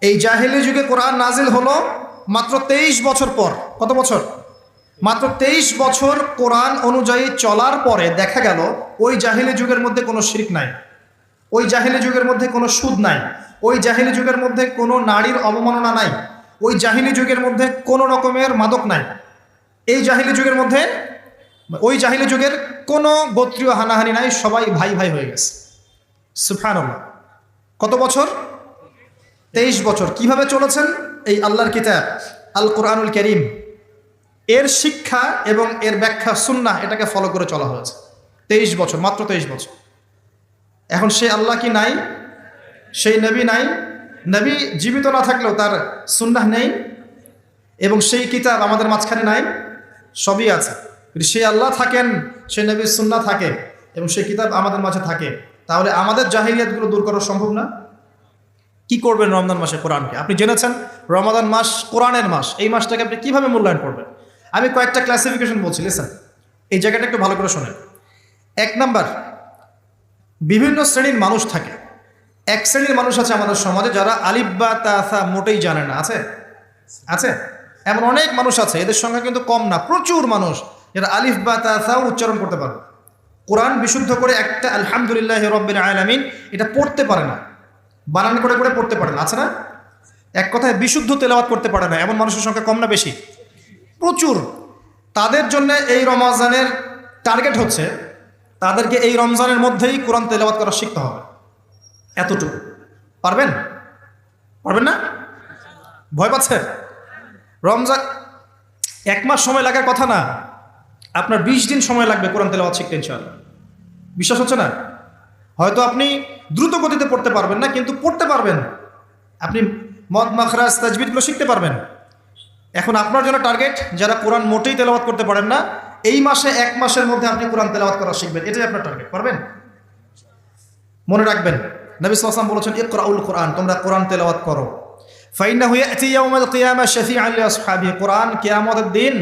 এই জাহেলি যুগে কোরআন নাজিল হলো মাত্র 23 বছর পর। কত বছর? মাত্র 23 বছর কোরআন অনুযায়ী চলার পরে দেখা গেল ওই জাহেলি যুগের মধ্যে কোনো শিরক নাই, ওই জাহেলি যুগের মধ্যে কোনো সুদ নাই, ওই জাহেলি যুগের মধ্যে কোনো নারীর অবমাননা নাই, ওই জাহেলি যুগের মধ্যে কোনো রকমের মাদক নাই। এই জাহেলি যুগের মধ্যে ওই জাহিলি যুগের কোনো গোত্রীয় হানাহানি নাই, সবাই ভাই ভাই হয়ে গেছে। সুবহানাল্লাহ। কত বছর? 23 বছর। কিভাবে চলেছেন? এই আল্লাহর কিতাব আল কোরআনুল কারীম, এর শিক্ষা এবং এর ব্যাখ্যা সুন্নাহ, এটাকে ফলো করে চলা হয়েছে 23 বছর, মাত্র 23 বছর। এখন সেই আল্লাহ কি নাই? সেই নবী নাই? নবী জীবিত না থাকলেও তার সুন্নাহ নেই, এবং সেই কিতাব আমাদের মাঝখানে নাই? সবই আছে। যদি সেই আল্লাহ থাকেন, সেই নবীর সুন্নাহ থাকে এবং সেই কিতাব আমাদের মাঝে থাকে, তাহলে আমাদের জাহিলিয়াতগুলো দূর করা সম্ভব না? কি করবেন রমজান মাসে কোরআনকে? আপনি জেনেছেন রমাদান মাস কোরআনের মাস, এই মাসটাকে আপনি কিভাবে মূল্যায়ন করবেন? আমি কয়েকটা ক্লাসিফিকেশন বলছি, লিসেন, এই জায়গাটা একটু ভালো করে শোনেন। 1 নাম্বার, বিভিন্ন শ্রেণীর মানুষ থাকে। এক শ্রেণীর মানুষ আছে আমাদের সমাজে যারা আলিফ বা তা সা মোটেই জানে না। আছে? আছে? এমন অনেক মানুষ আছে, এদের সংখ্যা কিন্তু কম না, প্রচুর মানুষ যারা আলিফ বা তা সা উচ্চারণ করতে পারে, কোরআন বিশুদ্ধ করে একটা আলহামদুলিল্লাহি রাব্বিল আলামিন এটা পড়তে পারে না, বানান করে করে পড়তে পারে না। আছে না? এক কথায় বিশুদ্ধ তেলাওয়াত করতে পারে না, এমন মানুষের সংখ্যা কম না বেশি? প্রচুর। তাদের জন্য এই রমজানের টার্গেট হচ্ছে তাদেরকে এই রমজানের মধ্যেই কোরআন তেলাওয়াত করা শিখতে হবে। এতটুকু পারবেন? পারবেন না? ভয় পাচ্ছে? রমজান 1 মাস সময় লাগার কথা না, আপনার 20 দিন সময় লাগবে কোরআন তেলাওয়াত শিখতে ইনশাআল্লাহ। বিশ্বাস হচ্ছে না? হয়তো আপনি দ্রুত গতিতে পড়তে পারবেন না, কিন্তু পড়তে পারবেন। আপনি মদ মাখরাজ তাজবিদগুলো শিখতে পারবেন। এখন আপনার জন্য টার্গেট যারা কোরআন মোটেই তেলাওয়াত করতে পারেন না, এই মাসে 1 মাসের মধ্যে আপনি কোরআন তেলাওয়াত করা শিখবেন, এটাই আপনার টার্গেট। পারবেন? মনে রাখবেন, নবী সাল্লাল্লাহু আলাইহি ওয়াসাল্লাম বলেছেন ইকরাউল কোরআন, তোমরা কোরআন তেলাওয়াত করো। ফাইন্নাহু ইয়াতি ইয়াউমাল কিয়ামা শাফিআন লিআসহাবিহি, কোরআন কিয়ামতের দিন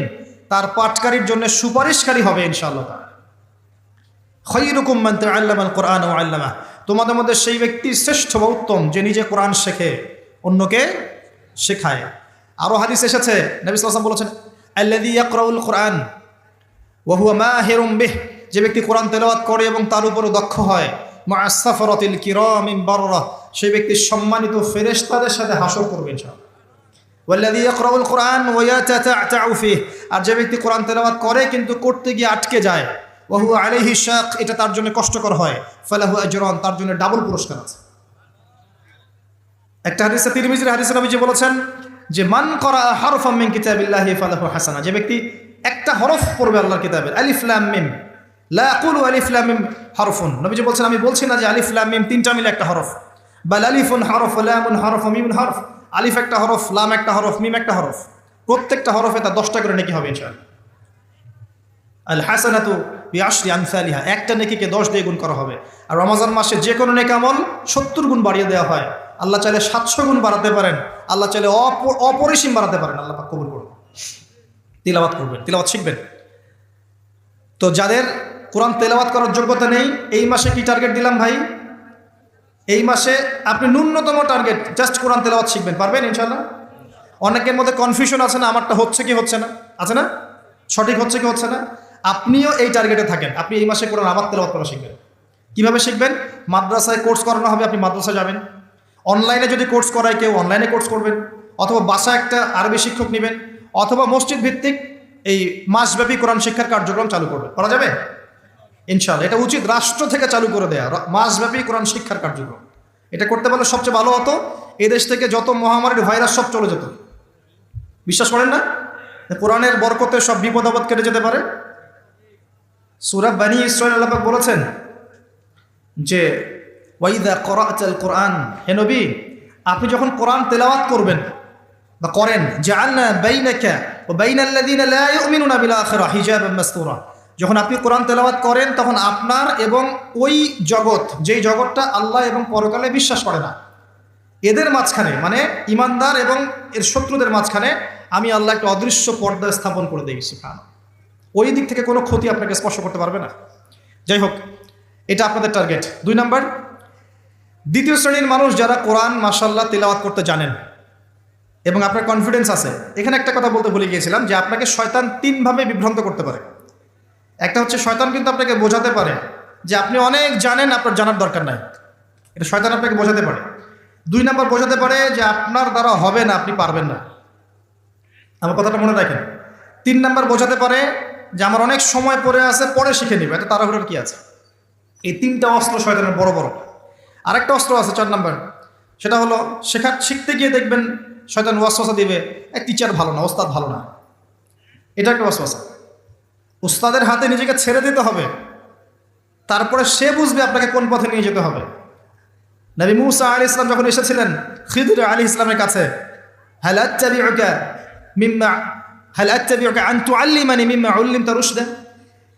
তার পাঠকারীর জন্য সুপারিশকারী হবে ইনশাআল্লাহ তাআলা। খায়রুকুম মান তাআল্লামাল কোরআন ওয়া আল্লামা, তোমাদের মধ্যে সেই ব্যক্তি শ্রেষ্ঠ বা উত্তম যে নিজে কোরআন শেখে, অন্যকে শেখায়। আরো হাদিস এসেছে, নবী সাল্লাল্লাহু আলাইহি ওয়াসাল্লাম বলেছেন আল্লাযী ইয়াকরাউল কোরআন ওয়া হুয়া মাহিরুম বিহ, যে ব্যক্তি কোরআন তেলাওয়াত করে এবং তার উপরে দক্ষ হয়, মা'আস সাফারাতিল কিরামিল বাররা, সেই ব্যক্তি সম্মানিত ফেরেশতাদের সাথে হাসর করবে ইনশাআল্লাহ। ওয়াল্লাযী ইয়াকরাউল কোরআন ওয়া ইয়াতাতা'উ ফিহি, আর যে ব্যক্তি কোরআন তেলাওয়াত করে কিন্তু করতে গিয়ে আটকে যায়, ওয়া হুয়া আলাইহি শাক, এটা তার জন্য কষ্টকর হয়, ফালাহু আজরান, তার জন্য ডাবল পুরস্কার আছে। একটা হাদিসে, তিরমিজির হাদিসে নবীজি বলেছেন যে মান করা হারফাম মিন কিতাবিল্লাহি ফালাহু হাসানা, যে ব্যক্তি একটা হরফ পড়বে আল্লাহর কিতাবের, আলিফ লাম মিম, লা আকুলু আলিফ লাম মিম হারফুন, নবীজি বলছেন আমি বলছি না যে আলিফ লাম মিম তিনটা মিলে একটা হরফ, বাল আলিফুন হরফ, লামুন হরফ, মিমুন হরফ, আলিফ একটা হরফ, লাম একটা হরফ, মিম একটা হরফ, প্রত্যেকটা হরফে তার 10টা করে নেকি হবে ইনশাআল্লাহ। আল হাসানাতু বিআশরি আমসালিহা, একটা নেকিকে 10 দিয়ে গুণ করা হবে। আর রমজান মাসে যে কোনো নেক আমল 70 গুণ বাড়িয়ে দেওয়া হয়। আল্লাহ চাইলে 700 গুণ বাড়াতে পারেন, আল্লাহ চাইলে অপরিসীম বাড়াতে পারেন। আল্লাহ পাক কবুল করুন। তিলাওয়াত করবেন, তিলাওয়াত শিখবেন। তো যাদের কোরআন তেলাওয়াত করার যোগ্যতা নেই, এই মাসে কি টার্গেট দিলাম ভাই? এই মাসে আপনি ন্যূনতম টার্গেট জাস্ট কোরআন তেলাওয়াত শিখবেন, পারবেন ইনশাআল্লাহ? অনেকের মধ্যে কনফিউশন আছে না, আমারটা হচ্ছে কি হচ্ছে না, আছে না, সঠিক হচ্ছে কি হচ্ছে না। আপনিও এই টার্গেটে থাকেন, আপনি এই মাসে কোরআন আবার তেলাওয়াত করা শিখবেন। কিভাবে শিখবেন? মাদ্রাসায় কোর্স করানো হবে, আপনি মাদ্রাসায় যাবেন। অনলাইনে যদি কোর্স করায় কেউ, অনলাইনে কোর্স করবেন, অথবা বাসায় একটা আরবি শিক্ষক নেবেন, অথবা মসজিদ ভিত্তিক এই মাসব্যাপী কোরআন শিক্ষার কার্যক্রম চালু করবেন। করা যাবে ইনশাআল্লাহ। এটা উচিত রাষ্ট্র থেকে চালু করে দেয়া, মাসব্যাপী কোরআন শিক্ষার কার্যক্রম। এটা করতে পারলে সবচেয়ে ভালো হতো, এদেশ থেকে যত মহামারীর ভাইরাস সব চলে যেত। বিশ্বাস করেন না? কোরআনের বরকতে সব বিপদ আপদ কেটে যেতে পারে। সূরা বনী ইসরাঈল আল্লাহ পাক বলেছেন যে ওয়াইদা করা'তাল কোরআন, হে নবী আপনি যখন কোরআন তেলাওয়াত করবেন বা করেন, জাআলনা বাইনাকা ওয়া বাইনাল্লাযিনা লা ইউমিনুনা বিল আখিরাহ হিজাবাম মাসতুরা, যখন আপনি কোরআন তেলাওয়াত করেন তখন আপনার এবং ওই জগৎ, যেই জগৎটা আল্লাহ এবং পরকালে বিশ্বাস করে না, এদের মাঝখানে, মানে ইমানদার এবং এর শত্রুদের মাঝখানে আমি আল্লাহ একটা অদৃশ্য পর্দা স্থাপন করে দিই। সুবহানাল্লাহ। ওই দিক থেকে কোনো ক্ষতি আপনাকে স্পর্শ করতে পারবে না। যাই হোক, এটা আপনাদের টার্গেট। 2 নাম্বার, দ্বিতীয় শ্রেণীর মানুষ যারা কোরআন মাশাআল্লাহ তেলাওয়াত করতে জানেন এবং আপনার কনফিডেন্স আছে। এখানে একটা কথা বলতে ভুলে গিয়েছিলাম যে আপনাকে শয়তান 3 ভাবে বিভ্রান্ত করতে পারে। একটা হচ্ছে শয়তান কিন্তু আপনাকে বোঝাতে পারে যে আপনি অনেক জানেন, আপনার জানার দরকার নাই, এটা শয়তান আপনাকে বোঝাতে পারে। 2 নাম্বার বোঝাতে পারে যে আপনার দ্বারা হবে না, আপনি পারবেন না। আমার কথাটা মনে রাখেন। 3 নাম্বার বোঝাতে পারে যে আমার অনেক সময় পড়ে আছে, পরে শিখে নিবে, এত তাড়াহুড়োর কি আছে? এই তিনটা অস্ত্র শয়তানের বড় বড়। আরেকটা অস্ত্র আছে 4 নাম্বার, সেটা হলো শিখতে গিয়ে দেখবেন শয়তান ওয়াসওয়াসা দিবে, এক টিচার ভালো না, ওস্তাদ ভালো না। এটা একটা ওয়াসওয়াসা। উস্তাদের হাতে নিজেকে ছেড়ে দিতে হবে, তারপরে সে বুঝবে আপনাকে কোন পথে নিয়ে যেতে হবে। নবী মুসা আলাইহিস সালাম যখন এসেছিলেন খিদর আলাইহিস সালামের কাছে, হাল আত্তাবিউকা আন তুআল্লিমানি মিম্মা উল্লিমতা রুশদা,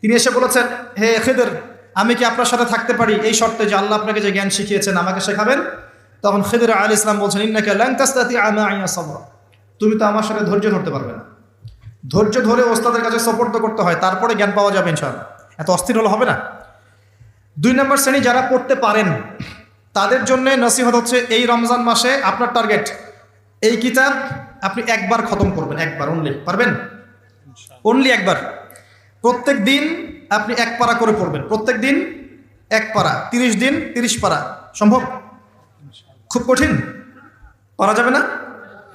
তিনি এসে বলেছেন, হে খিদর, আমি কি আপনার সাথে থাকতে পারি এই শর্তে যে আল্লাহ আপনাকে যে জ্ঞান শিখিয়েছেন আমাকে শেখাবেন? তখন খিদর আলাইহিস সালাম বলছেন, ইন্নাকা লান তাস্তাতিআ মা'ইয়া সাবরা, তুমি তো আমার সাথে ধৈর্য ধরতে পারবে না। ধৈর্য ধরে ওস্তাদের কাছে সুপর্দ করতে হয়, তারপরে জ্ঞান পাওয়া যাবে ইনশাআল্লাহ। এত অস্থির হলে হবে না। 2 নম্বর শ্রেণী যারা পড়তে পারেন তাদের জন্য নসিহত হচ্ছে, এই রমজান মাসে আপনার টার্গেট এই কিতাব আপনি একবার খতম করবেন, একবার অনলি। পারবেন? অনলি একবার। প্রত্যেক দিন আপনি 1 পারা করে পড়বেন, প্রত্যেক দিন 1 পারা, 30 দিন 30 পারা। সম্ভব? খুব কঠিন? পারা যাবে না?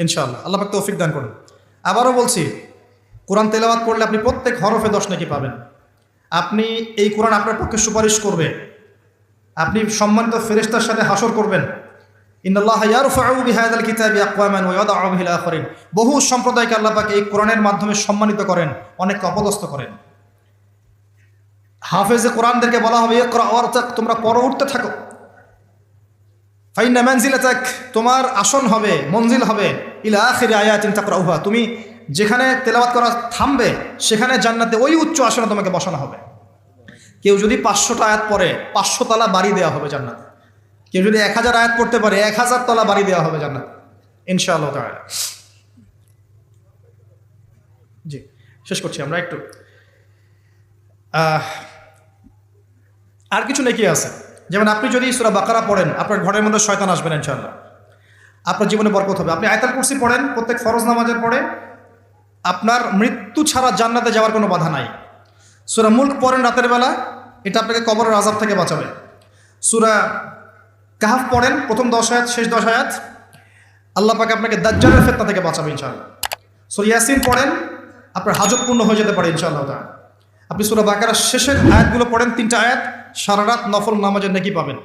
ইনশাআল্লাহ আল্লাহ পাক তৌফিক দান করুন। আবারও বলছি, কোরআন তেলাওয়াত করলে আপনি প্রত্যেক হরফে 10 নেকি পাবেন। আপনি এই কোরআন আপনার পক্ষে সুপারিশ করবে, আপনি সম্মানিত ফেরেশতার সাথে হাসর করবেন। ইন্নাল্লাহা ইয়ারফাউ বিহাযাল কিতাবি আকওয়ামান ওয়া ইয়াদউ বিহিল আখারিন। বহু সম্প্রদায়কে আল্লাহ পাক এই কোরআনের মাধ্যমে সম্মানিত করেন, অনেককে অপদস্থ করেন। হাফেজে কোরআনদেরকে বলা হবে, ইকরা ওয়ারতাক, তোমরা পড়ো, উঠতে থাকো। ফাইন্না মানজিলাতাক, তোমার আসন হবে, মঞ্জিল হবে, ইলা আখিরি আয়াতিন তাকরাউহা, তুমি যেখানে তেলাওয়াত করা থামবে সেখানে জান্নাতে ওই উচ্চ আসনে তোমাকে বসানো হবে। কেউ যদি 500টা আয়াত পড়ে 500 তলা বাড়ি দেওয়া হবে জান্নাতে। কেউ যদি 1000 আয়াত পড়তে পারে 1000 তলা বাড়ি দেওয়া হবে জান্নাতে ইনশাআল্লাহ তাআলা। জি, শেষ করছি আমরা একটু। আর কিছু নেকি আছে, যেমন আপনি যদি সূরা বাকারা পড়েন, আপনার ঘরের মধ্যে শয়তান আসবে না ইনশাআল্লাহ, আপনার জীবনে বরকত হবে। আপনি আয়াতুল কুরসি পড়েন প্রত্যেক ফরজ নামাজের পরে, আপনার মৃত্যু ছাড়া জান্নাতে যাওয়ার কোনো বাধা নাই। সূরা মুলক পড়েন রাতের বেলা, এটা আপনাকে কবরের আযাব থেকে বাঁচাবে। সূরা কাহফ পড়েন প্রথম 10 আয়াত শেষ 10 আয়াত, আল্লাহ পাক আপনাকে দাজ্জালের ফিতনা থেকে বাঁচাবে ইনশাআল্লাহ। সূরা ইয়াসিন পড়েন, আপনার হাজত পূর্ণ হয়ে যেতে পারে ইনশাআল্লাহ তাআলা। আপনি সূরা বাকারার শেষের আয়াতগুলো পড়েন, 3টা আয়াত, সারা রাত নফল নামাজের নেকি পাবেন।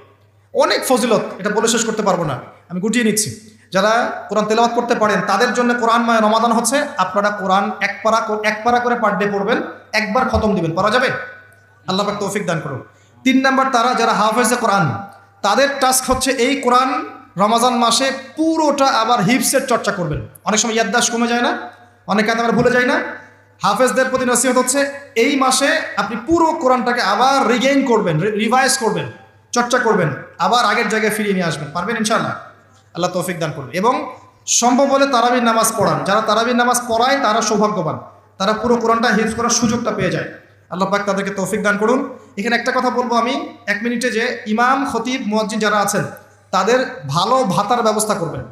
অনেক ফজিলত, এটা বলে শেষ করতে পারবো না, আমি গুটিয়ে নিচ্ছি। যারা কোরআন তেলাওয়াত করতে পারেন তাদের জন্য কোরআনময় রমাদান হচ্ছে, আপনারা কোরআন 1 পারা করে পার ডে পড়বেন, একবার খতম দিবেন। পারা যাবে? আল্লাহ পাক তৌফিক দান করুন। 3 নাম্বার, তারা যারা হাফেজে কোরআন, তাদের টাস্ক হচ্ছে এই কোরআন রমাজান মাসে পুরোটা আবার হিফসের চর্চা করবেন। অনেক সময় ইয়াদদাশ কমে যায় না, অনেক কাজ আমরা ভুলে যাই না। হাফেজদের প্রতি নসিহত হচ্ছে, এই মাসে আপনি পুরো কোরআনটাকে আবার রিগেইন করবেন, রিভাইজ করবেন, চর্চা করবেন, আবার আগের জায়গায় ফিরিয়ে নিয়ে আসবেন। পারবেন ইনশাআল্লাহ? আল্লাহ তৌফিক দান করবেন। এবং সম্ভব হলে তারাবির নামাজ পড়ান। যারা তারাবির নামাজ পড়ায় তারা সৌভাগ্যবান, তারা পুরো কোরআনটা হিফজ করার সুযোগটা পেয়ে যায়। আল্লাহ পাক তাদেরকে তৌফিক দান করুন। এখানে একটা কথা বলবো আমি 1 মিনিটে, যে ইমাম, খতিব, মুয়াজ্জিন যারা আছেন তাদের ভালো ভাতার ব্যবস্থা করবেন,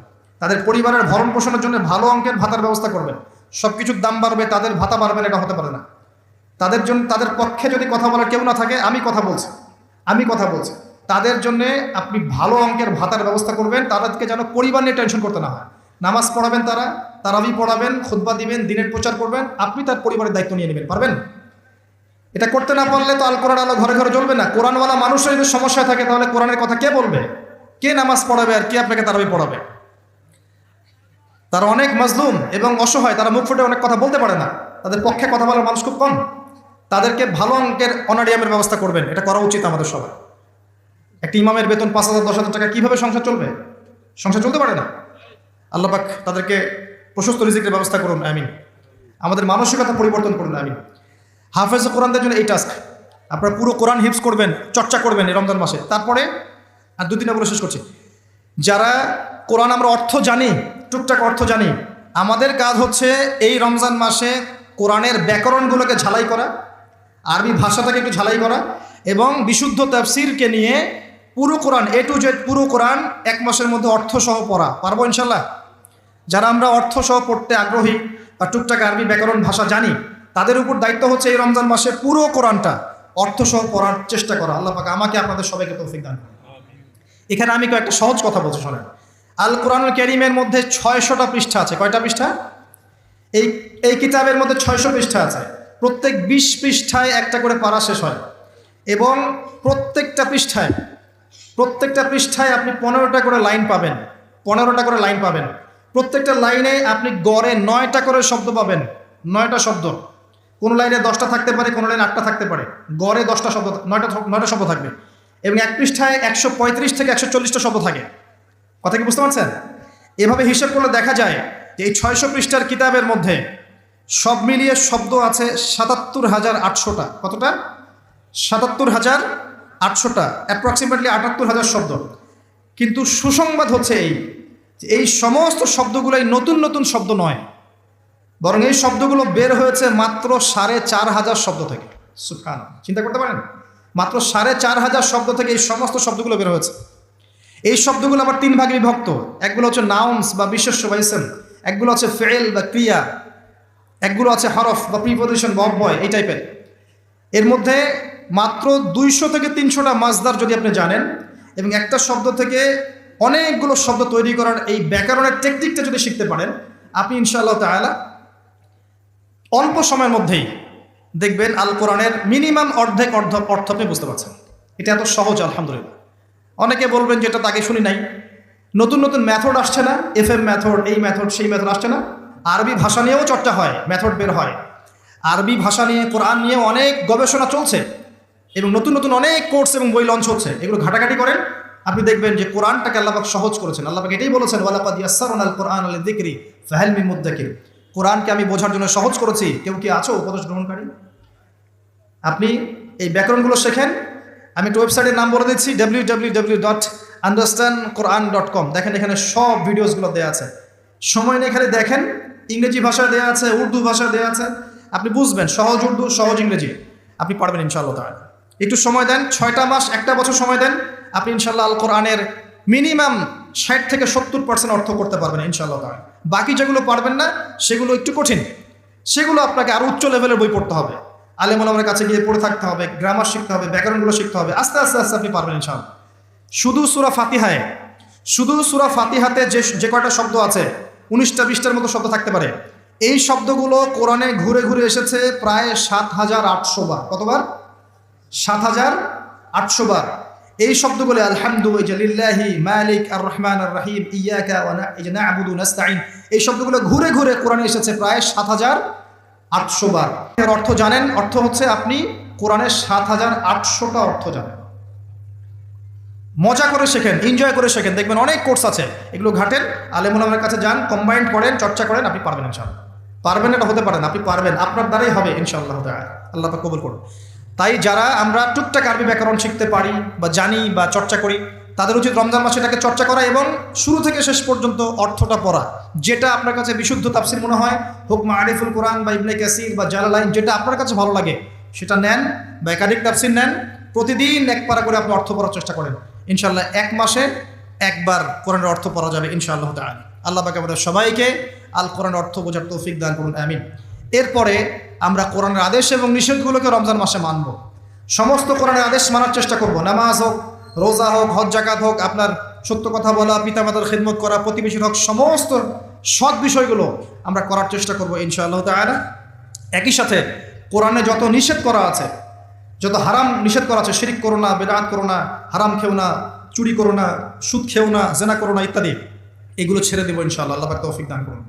তাদের পরিবারের ভরণ পোষণের জন্য ভালো অঙ্কের ভাতার ব্যবস্থা করবেন। সব কিছুর দাম বাড়বে, তাদের ভাতা বাড়বে না, এটা হতে পারে না। তাদের জন্য, তাদের পক্ষে যদি কথা বলার কেউ না থাকে, আমি কথা বলছি, তাদের জন্য আপনি ভালো অঙ্কের ভাতার ব্যবস্থা করবেন, তাদেরকে যেন পরিবার নিয়ে টেনশন করতে না হয়। নামাজ পড়াবেন, তারাবি পড়াবেন, খুতবা দিবেন, দিনের প্রচার করবেন, আপনি তার পরিবারের দায়িত্ব নিয়ে নেবেন। পারবেন? এটা করতে না পারলে তো আল কোরআন আলো ঘরে ঘরে জ্বলবে না। কোরআনওয়ালা মানুষের যদি সমস্যা থাকে তাহলে কোরআনের কথা কে বলবে? কে নামাজ পড়াবে আর কে আপনাকে তারাবি পড়াবে? তারা অনেক মাজলুম এবং অসহায়, তারা মুখ ফুটে অনেক কথা বলতে পারে না, তাদের পক্ষে কথা বলার মানুষ খুব কম। তাদেরকে ভালো অঙ্কের অনারিয়ামের ব্যবস্থা করবেন, এটা করা উচিত আমাদের সবার। একটা ইমামের বেতন 5,000 10,000 টাকা, কীভাবে সংসার চলবে? সংসার চলতে পারে না। আল্লাহ পাক তাদেরকে প্রশস্ত রিজিকের ব্যবস্থা করুন, আমিন। আমাদের মানসিকতা পরিবর্তন করুন, আমিন। হাফেজ কোরআনদের জন্য এই টাস্ক, আপনারা পুরো কোরআন হিফজ করবেন, চর্চা করবেন এই রমজান মাসে। তারপরে আর 2-3টা বলে শেষ করছি। যারা কোরআন আমরা অর্থ জানি, টুকটাক অর্থ জানি, আমাদের কাজ হচ্ছে এই রমজান মাসে কোরআনের ব্যাকরণগুলোকে ঝালাই করা, আরবি ভাষাটাকে একটু ঝালাই করা, এবং বিশুদ্ধ তাফসীরকে নিয়ে পুরো কোরআন A to Z পুরো কোরআন 1 মাসের মধ্যে অর্থ সহ পড়া। পারবো ইনশাল্লাহ? যারা আমরা অর্থ সহ পড়তে আগ্রহী বা টুকটাক আরবি ব্যাকরণ ভাষা জানি, তাদের উপর দায়িত্ব হচ্ছে এই রমজান মাসে পুরো কোরআনটা অর্থ সহ পড়ার চেষ্টা করা। আল্লাহ পাক আমাকে আপনাদের সবাইকে তৌফিক দান করুন। এখানে আমি কয়েকটা সহজ কথা বলছি, শোনেন। আল কোরআনুল কারীমের মধ্যে 600টা পৃষ্ঠা আছে। কয়টা পৃষ্ঠা? এই কিতাবের মধ্যে 600 পৃষ্ঠা আছে। প্রত্যেক 20 পৃষ্ঠায় একটা করে পারা শেষ হয় এবং প্রত্যেকটা পৃষ্ঠায় আপনি 15টা করে লাইন পাবেন, 15টা করে লাইন পাবেন। প্রত্যেকটা লাইনে আপনি গড়ে 9টা করে শব্দ পাবেন, 9টা শব্দ। কোনো লাইনে 10টা থাকতে পারে, কোনো লাইনে 8টা থাকতে পারে, গড়ে 10টা শব্দ, 9টা শব্দ থাকবে এবং এক পৃষ্ঠায় 135 থেকে 140টা শব্দ থাকে। কথা কি বুঝতে পারছেন? এভাবে হিসাব করলে দেখা যায় যে এই 600 পৃষ্ঠার কিতাবের মধ্যে সব মিলিয়ে শব্দ আছে 77,800টা। কতটা? 77,800টা, অ্যাপ্রক্সিমেটলি 78,000 শব্দ। কিন্তু সুসংবাদ হচ্ছে এই সমস্ত শব্দগুলোই নতুন নতুন শব্দ নয়, বরং এই শব্দগুলো বের হয়েছে মাত্র 4,500 শব্দ থেকে। সুবহানাল্লাহ, চিন্তা করতে পারেন? মাত্র 4,500 শব্দ থেকে এই সমস্ত শব্দগুলো বের হয়েছে। এই শব্দগুলো আবার 3 ভাগে বিভক্ত। একগুলো হচ্ছে নাউন্স বা বিশেষ্য বা ইসম, একগুলো হচ্ছে ফেল বা ক্রিয়া, একগুলো আছে হরফ বা প্রিপোজিশন বা অব্যয়, এই টাইপের। এর মধ্যে মাত্র 200 থেকে 300টা মাজদার যদি আপনি জানেন এবং একটা শব্দ থেকে অনেকগুলো শব্দ তৈরি করার এই ব্যাকরণের টেকনিকটা যদি শিখতে পারেন, আপনি ইনশাআল্লাহ তাআলা অল্প সময়ের মধ্যেই দেখবেন আল কোরআনের মিনিমাম অর্ধেক অর্থ আপনি বুঝতে পারছেন। এটা এত সহজ, আলহামদুলিল্লাহ। অনেকে বলবেন যে এটা তাকে শুনি নাই, নতুন নতুন মেথড আসছে না, FM মেথড, এই মেথড, সেই মেথড আসছে না। আরবি ভাষা নিয়েও চর্চা হয়, মেথড বের হয়। আরবি ভাষা নিয়ে, কোরআন নিয়ে অনেক গবেষণা চলছে এবং নতুন নতুন অনেক কোর্স এবং বই লঞ্চ হচ্ছে। এগুলো ঘাটাঘাটি করেন, আপনি দেখবেন যে কোরআনটাকে আল্লাহ পাক সহজ করেছেন। আল্লাহ পাক এটাই বলেছেন, ওয়ালাকাদ ইয়াসসারনাল কোরআনা লিযিকরি ফাহাল মিন মুদ্দাকির। কোরআনকে আমি বোঝার জন্য সহজ করেছি, কেউ কি আছো উপদেশ গ্রহণকারী? আপনি এই ব্যাকরণগুলো শেখেন। আমি একটা ওয়েবসাইটের নাম বলে দিচ্ছি, www.understandquran.com। দেখেন এখানে সব ভিডিওসগুলো দেওয়া আছে, সময় নিয়ে খালি দেখেন। ইংরেজি ভাষায় দেওয়া আছে, উর্দু ভাষায় দেওয়া আছে, আপনি বুঝবেন। সহজ উর্দু, সহজ ইংরেজি, আপনি পারবেন ইনশাআল্লাহ তাআলা। একটু সময় দেন, 6টা মাস, 1টা বছর সময় দেন, আপনি ইনশাআল্লাহ আল কোরআনের মিনিমাম 60 থেকে 70% অর্থ করতে পারবেন ইনশাআল্লাহ তাআলা। বাকি যেগুলো পারবেন না সেগুলো একটু কঠিন, সেগুলো আপনাকে আরো উচ্চ লেভেলের বই পড়তে হবে, আলেম ওলামার কাছে গিয়ে পড়ে থাকতে হবে, গ্রামার শিখতে হবে, ব্যাকরণগুলো শিখতে হবে। আস্তে আস্তে আস্তে আপনি পারবেন ইনশাআল্লাহ। শুধু সূরা ফাতিহাতে যে কয়টা শব্দ আছে, 19টা 20টার মতো শব্দ থাকতে পারে। এই শব্দগুলো কোরআনে ঘুরে ঘুরে এসেছে প্রায় 7,800 বার। কতবার? 7,800 বার। এই শব্দগুলো আলহামদুলিল্লাহি মালিক আর রহমান আর রহিম ইয়াকা ওয়া না'বুদু নাস্তাইন, এই শব্দগুলো ঘুরে ঘুরে কোরআনে এসেছে প্রায় 7,800 বার। এর অর্থ জানেন? অর্থ হচ্ছে আপনি কোরআনের 7,800টা অর্থ জানেন। মজা করে শেখেন, এনজয় করে শেখেন, দেখবেন অনেক কোর্স আছে, এগুলো ঘাটেন, আলেম ওলামার কাছে যান, কম্বাইন্ড করেন, চর্চা করেন, আপনি পারবেন ইনশাআল্লাহ। পারবেন এটা হতে পারেন, আপনি পারবেন, আপনার দ্বারাই হবে ইনশাআল্লাহ তাআলা। আল্লাহ পাক কবুল করুন। তাই যারা আমরা টুকটাক আরবি ব্যাকরণ শিখতে পারি বা জানি বা চর্চা করি, তাদের উচিত রমজান মাসে এটাকে চর্চা করা এবং শুরু থেকে শেষ পর্যন্ত অর্থটা পড়া। যেটা আপনার কাছে বিশুদ্ধ তাফসীর মনে হয়, হোক মাআরিফুল কোরআন বা ইবনে কাসির বা জালালাইন, যেটা আপনার কাছে ভালো লাগে সেটা নেন বা একাধিক তাফসীর নেন। প্রতিদিন এক পারা করে আপনি অর্থ পড়ার চেষ্টা করেন, ইনশাআল্লাহ 1 মাসে একবার কোরআনের অর্থ পড়া যাবে ইনশাআল্লাহ তাআলা। আল্লাহ পাক আমাদের সবাইকে আল কোরআনের অর্থ বোঝার তৌফিক দান করুন, আমিন। এরপরে আমরা কোরআনের আদেশ এবং নিষেধগুলোকে রমজান মাসে মানব। সমস্ত কোরআনের আদেশ মানার চেষ্টা করব। নামাজ হোক, রোজা হোক, হজ জাকাত হোক, আপনার সত্য কথা বলা, পিতামাতার খিদমত করা, প্রতিবেশীর হক, সমস্ত সৎ বিষয়গুলো আমরা করার চেষ্টা করব ইনশাআল্লাহ তাআলা। একই সাথে কোরআনে যত নিষেধ করা আছে, যত হারাম নিষেধ করা আছে, শিরিক করো না, বেদাত করো না, হারাম খেও না, চুরি করো না, সুদ খেও না, জেনা করো না ইত্যাদি, এগুলো ছেড়ে দেবো ইনশাআল্লাহ। আল্লাহ পাক তৌফিক দান করুন।